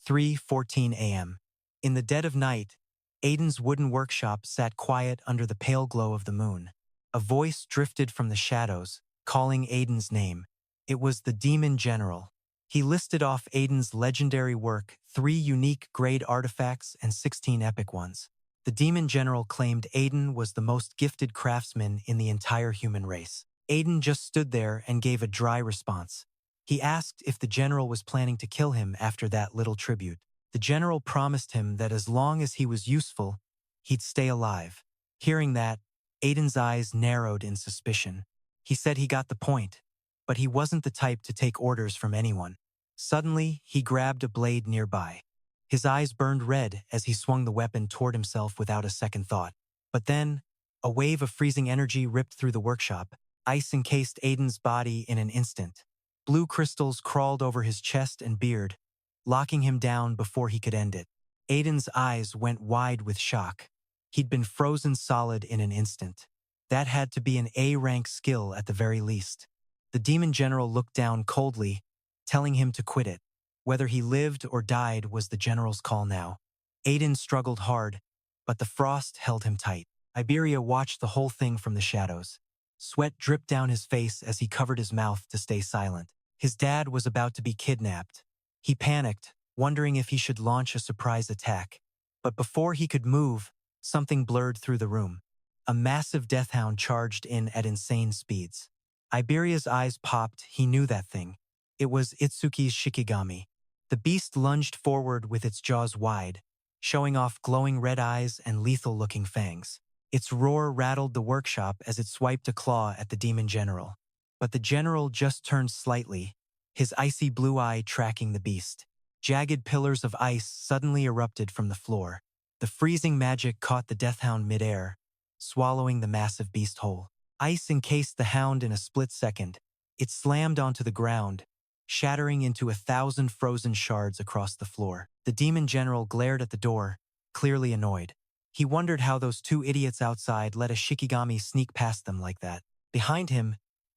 3:14 a.m. In the dead of night, Aiden's wooden workshop sat quiet under the pale glow of the moon. A voice drifted from the shadows, calling Aiden's name. It was the Demon General. He listed off Aiden's legendary work, 3 unique grade artifacts and 16 epic ones. The Demon General claimed Aiden was the most gifted craftsman in the entire human race. Aiden just stood there and gave a dry response. He asked if the general was planning to kill him after that little tribute. The general promised him that as long as he was useful, he'd stay alive. Hearing that, Aiden's eyes narrowed in suspicion. He said he got the point, but he wasn't the type to take orders from anyone. Suddenly, he grabbed a blade nearby. His eyes burned red as he swung the weapon toward himself without a second thought. But then, a wave of freezing energy ripped through the workshop. Ice encased Aiden's body in an instant. Blue crystals crawled over his chest and beard, locking him down before he could end it. Aiden's eyes went wide with shock. He'd been frozen solid in an instant. That had to be an A-rank skill at the very least. The Demon General looked down coldly, telling him to quit it. Whether he lived or died was the general's call now. Aiden struggled hard, but the frost held him tight. Iberia watched the whole thing from the shadows. Sweat dripped down his face as he covered his mouth to stay silent. His dad was about to be kidnapped. He panicked, wondering if he should launch a surprise attack. But before he could move, something blurred through the room. A massive deathhound charged in at insane speeds. Iberia's eyes popped. He knew that thing. It was Itsuki's Shikigami. The beast lunged forward with its jaws wide, showing off glowing red eyes and lethal-looking fangs. Its roar rattled the workshop as it swiped a claw at the Demon General. But the general just turned slightly, his icy blue eye tracking the beast. Jagged pillars of ice suddenly erupted from the floor. The freezing magic caught the deathhound midair, swallowing the massive beast whole. Ice encased the hound in a split second. It slammed onto the ground, shattering into 1,000 frozen shards across the floor. The Demon General glared at the door, clearly annoyed. He wondered how those 2 idiots outside let a Shikigami sneak past them like that. Behind him,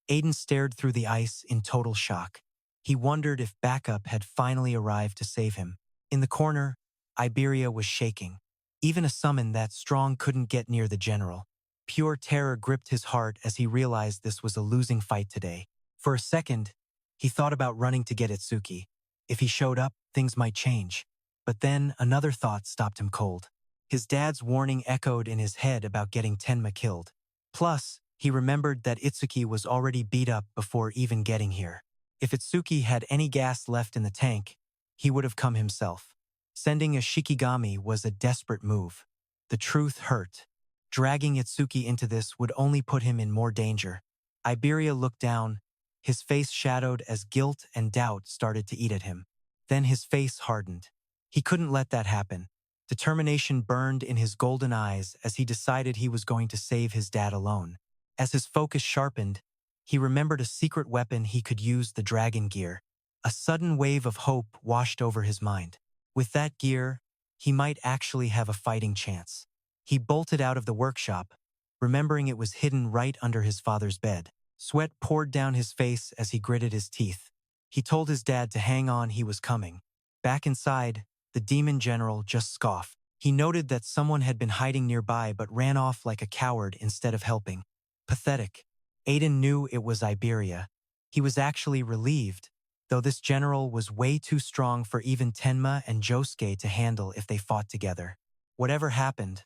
Aiden stared through the ice in total shock. He wondered if backup had finally arrived to save him. In the corner, Iberia was shaking. Even a summon that strong couldn't get near the general. Pure terror gripped his heart as he realized this was a losing fight today. For a second, he thought about running to get Itsuki. If he showed up, things might change. But then another thought stopped him cold. His dad's warning echoed in his head about getting Tenma killed. Plus, he remembered that Itsuki was already beat up before even getting here. If Itsuki had any gas left in the tank, he would have come himself. Sending a Shikigami was a desperate move. The truth hurt. Dragging Itsuki into this would only put him in more danger. Iberia looked down, his face shadowed as guilt and doubt started to eat at him. Then his face hardened. He couldn't let that happen. Determination burned in his golden eyes as he decided he was going to save his dad alone. As his focus sharpened, he remembered a secret weapon he could use: the dragon gear. A sudden wave of hope washed over his mind. With that gear, he might actually have a fighting chance. He bolted out of the workshop, remembering it was hidden right under his father's bed. Sweat poured down his face as he gritted his teeth. He told his dad to hang on, he was coming. Back inside, the Demon General just scoffed. He noted that someone had been hiding nearby but ran off like a coward instead of helping. Pathetic. Aiden knew it was Iberia. He was actually relieved, though this general was way too strong for even Tenma and Josuke to handle if they fought together. Whatever happened,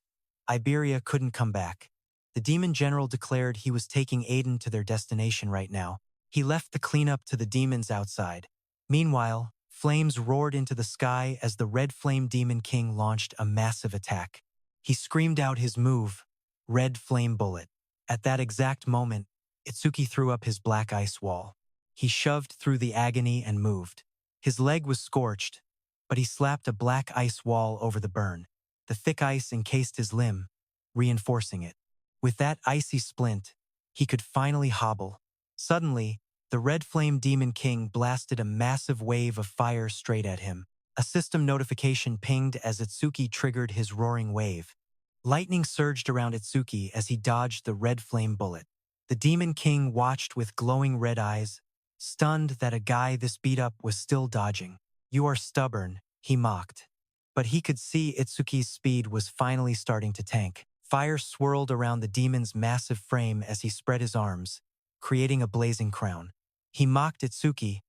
Iberia couldn't come back. The demon general declared he was taking Aiden to their destination right now. He left the cleanup to the demons outside. Meanwhile, flames roared into the sky as the Red Flame Demon King launched a massive attack. He screamed out his move, Red Flame Bullet. At that exact moment, Itsuki threw up his black ice wall. He shoved through the agony and moved. His leg was scorched, but he slapped a black ice wall over the burn. The thick ice encased his limb, reinforcing it. With that icy splint, he could finally hobble. Suddenly, the Red Flame Demon King blasted a massive wave of fire straight at him. A system notification pinged as Itsuki triggered his roaring wave. Lightning surged around Itsuki as he dodged the Red Flame bullet. The Demon King watched with glowing red eyes, stunned that a guy this beat up was still dodging. "You are stubborn," he mocked. But he could see Itsuki's speed was finally starting to tank. Fire swirled around the demon's massive frame as he spread his arms, creating a blazing crown. He mocked Itsuki,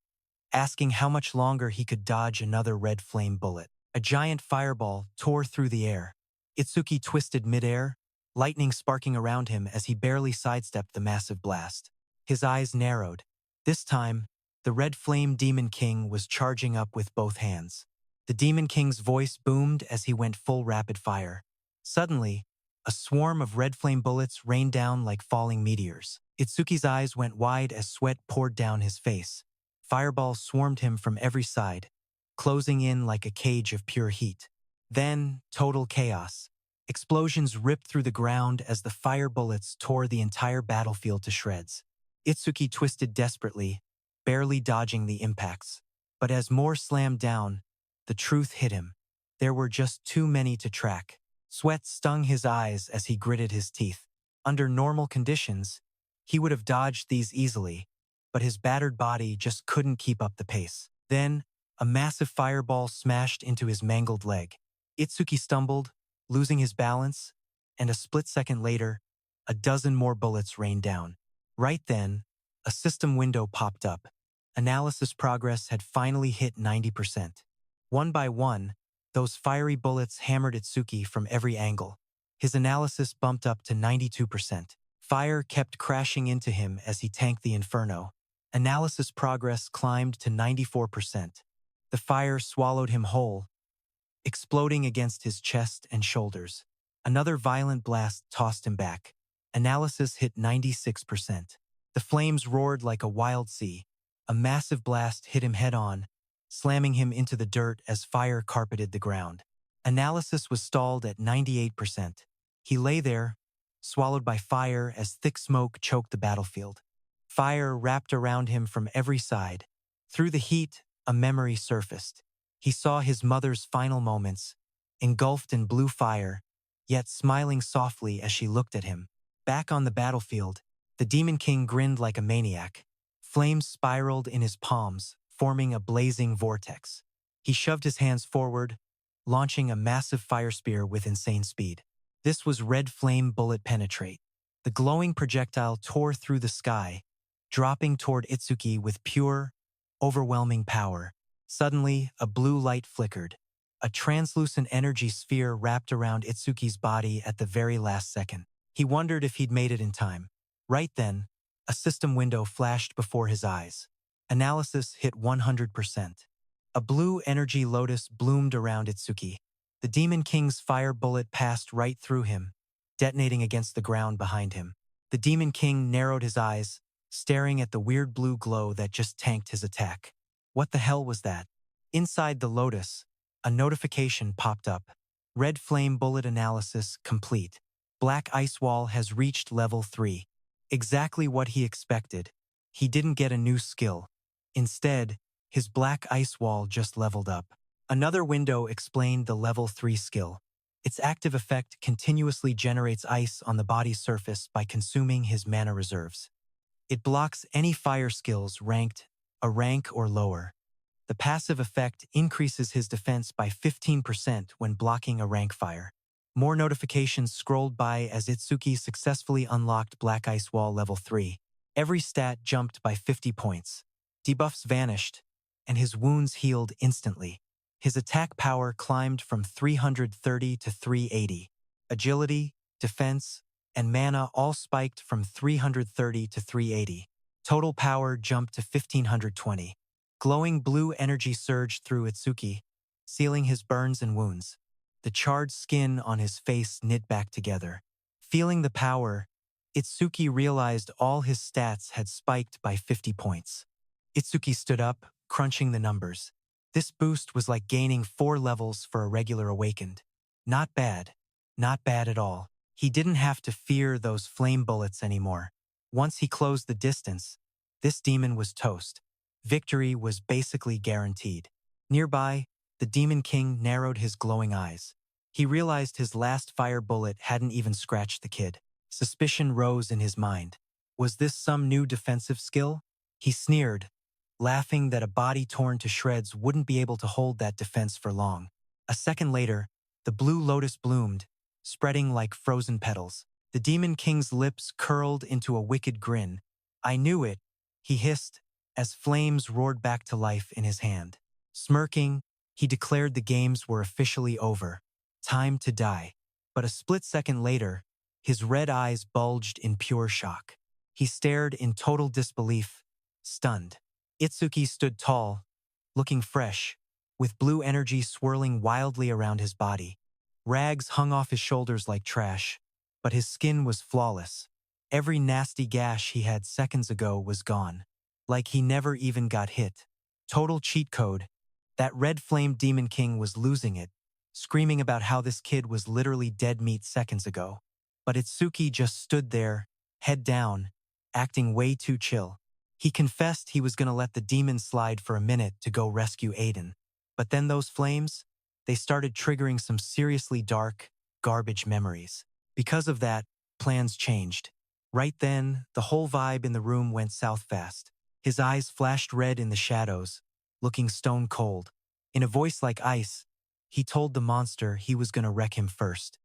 asking how much longer he could dodge another red flame bullet. A giant fireball tore through the air. Itsuki twisted midair, lightning sparking around him as he barely sidestepped the massive blast. His eyes narrowed. This time, the Red Flame Demon King was charging up with both hands. The Demon King's voice boomed as he went full rapid fire. Suddenly, a swarm of red flame bullets rained down like falling meteors. Itsuki's eyes went wide as sweat poured down his face. Fireballs swarmed him from every side, closing in like a cage of pure heat. Then, total chaos. Explosions ripped through the ground as the fire bullets tore the entire battlefield to shreds. Itsuki twisted desperately, barely dodging the impacts. But as more slammed down, the truth hit him. There were just too many to track. Sweat stung his eyes as he gritted his teeth. Under normal conditions, he would have dodged these easily, but his battered body just couldn't keep up the pace. Then, a massive fireball smashed into his mangled leg. Itsuki stumbled, losing his balance, and a split second later, a dozen more bullets rained down. Right then, a system window popped up. Analysis progress had finally hit 90%. One by one, those fiery bullets hammered Itsuki from every angle. His analysis bumped up to 92%. Fire kept crashing into him as he tanked the inferno. Analysis progress climbed to 94%. The fire swallowed him whole, exploding against his chest and shoulders. Another violent blast tossed him back. Analysis hit 96%. The flames roared like a wild sea. A massive blast hit him head-on, slamming him into the dirt as fire carpeted the ground. Analysis was stalled at 98%. He lay there, swallowed by fire as thick smoke choked the battlefield. Fire wrapped around him from every side. Through the heat, a memory surfaced. He saw his mother's final moments, engulfed in blue fire, yet smiling softly as she looked at him. Back on the battlefield, the Demon King grinned like a maniac. Flames spiraled in his palms, forming a blazing vortex. He shoved his hands forward, launching a massive fire spear with insane speed. This was Red Flame Bullet Penetrate. The glowing projectile tore through the sky, dropping toward Itsuki with pure, overwhelming power. Suddenly, a blue light flickered. A translucent energy sphere wrapped around Itsuki's body at the very last second. He wondered if he'd made it in time. Right then, a system window flashed before his eyes. Analysis hit 100%. A blue energy lotus bloomed around Itsuki. The Demon King's fire bullet passed right through him, detonating against the ground behind him. The Demon King narrowed his eyes, staring at the weird blue glow that just tanked his attack. What the hell was that? Inside the lotus, a notification popped up. Red Flame Bullet Analysis complete. Black Ice Wall has reached level 3. Exactly what he expected. He didn't get a new skill. Instead, his black ice wall just leveled up. Another window explained the level 3 skill. Its active effect continuously generates ice on the body's surface by consuming his mana reserves. It blocks any fire skills ranked a rank or lower. The passive effect increases his defense by 15% when blocking a rank fire. More notifications scrolled by as Itsuki successfully unlocked Black Ice Wall level 3. Every stat jumped by 50 points. Debuffs vanished, and his wounds healed instantly. His attack power climbed from 330 to 380. agility, defense, and mana all spiked from 330 to 380. Total power jumped to 1520. Glowing blue energy surged through Itsuki, sealing his burns and wounds. The charred skin on his face knit back together. Feeling the power, Itsuki realized all his stats had spiked by 50 points. Itsuki stood up, crunching the numbers. This boost was like gaining 4 levels for a regular awakened. Not bad. Not bad at all. He didn't have to fear those flame bullets anymore. Once he closed the distance, this demon was toast. Victory was basically guaranteed. Nearby, the Demon King narrowed his glowing eyes. He realized his last fire bullet hadn't even scratched the kid. Suspicion rose in his mind. Was this some new defensive skill? He sneered, laughing that a body torn to shreds wouldn't be able to hold that defense for long. A second later, the blue lotus bloomed, spreading like frozen petals. The Demon King's lips curled into a wicked grin. "I knew it," he hissed, as flames roared back to life in his hand. Smirking, he declared the games were officially over. Time to die. But a split second later, his red eyes bulged in pure shock. He stared in total disbelief, stunned. Itsuki stood tall, looking fresh, with blue energy swirling wildly around his body. Rags hung off his shoulders like trash, but his skin was flawless. Every nasty gash he had seconds ago was gone, like he never even got hit. Total cheat code. That red-flamed Demon King was losing it, screaming about how this kid was literally dead meat seconds ago. But Itsuki just stood there, head down, acting way too chill. He confessed he was going to let the demon slide for a minute to go rescue Aiden. But then those flames, they started triggering some seriously dark, garbage memories. Because of that, plans changed. Right then, the whole vibe in the room went south fast. His eyes flashed red in the shadows, looking stone cold. In a voice like ice, he told the monster he was going to wreck him first.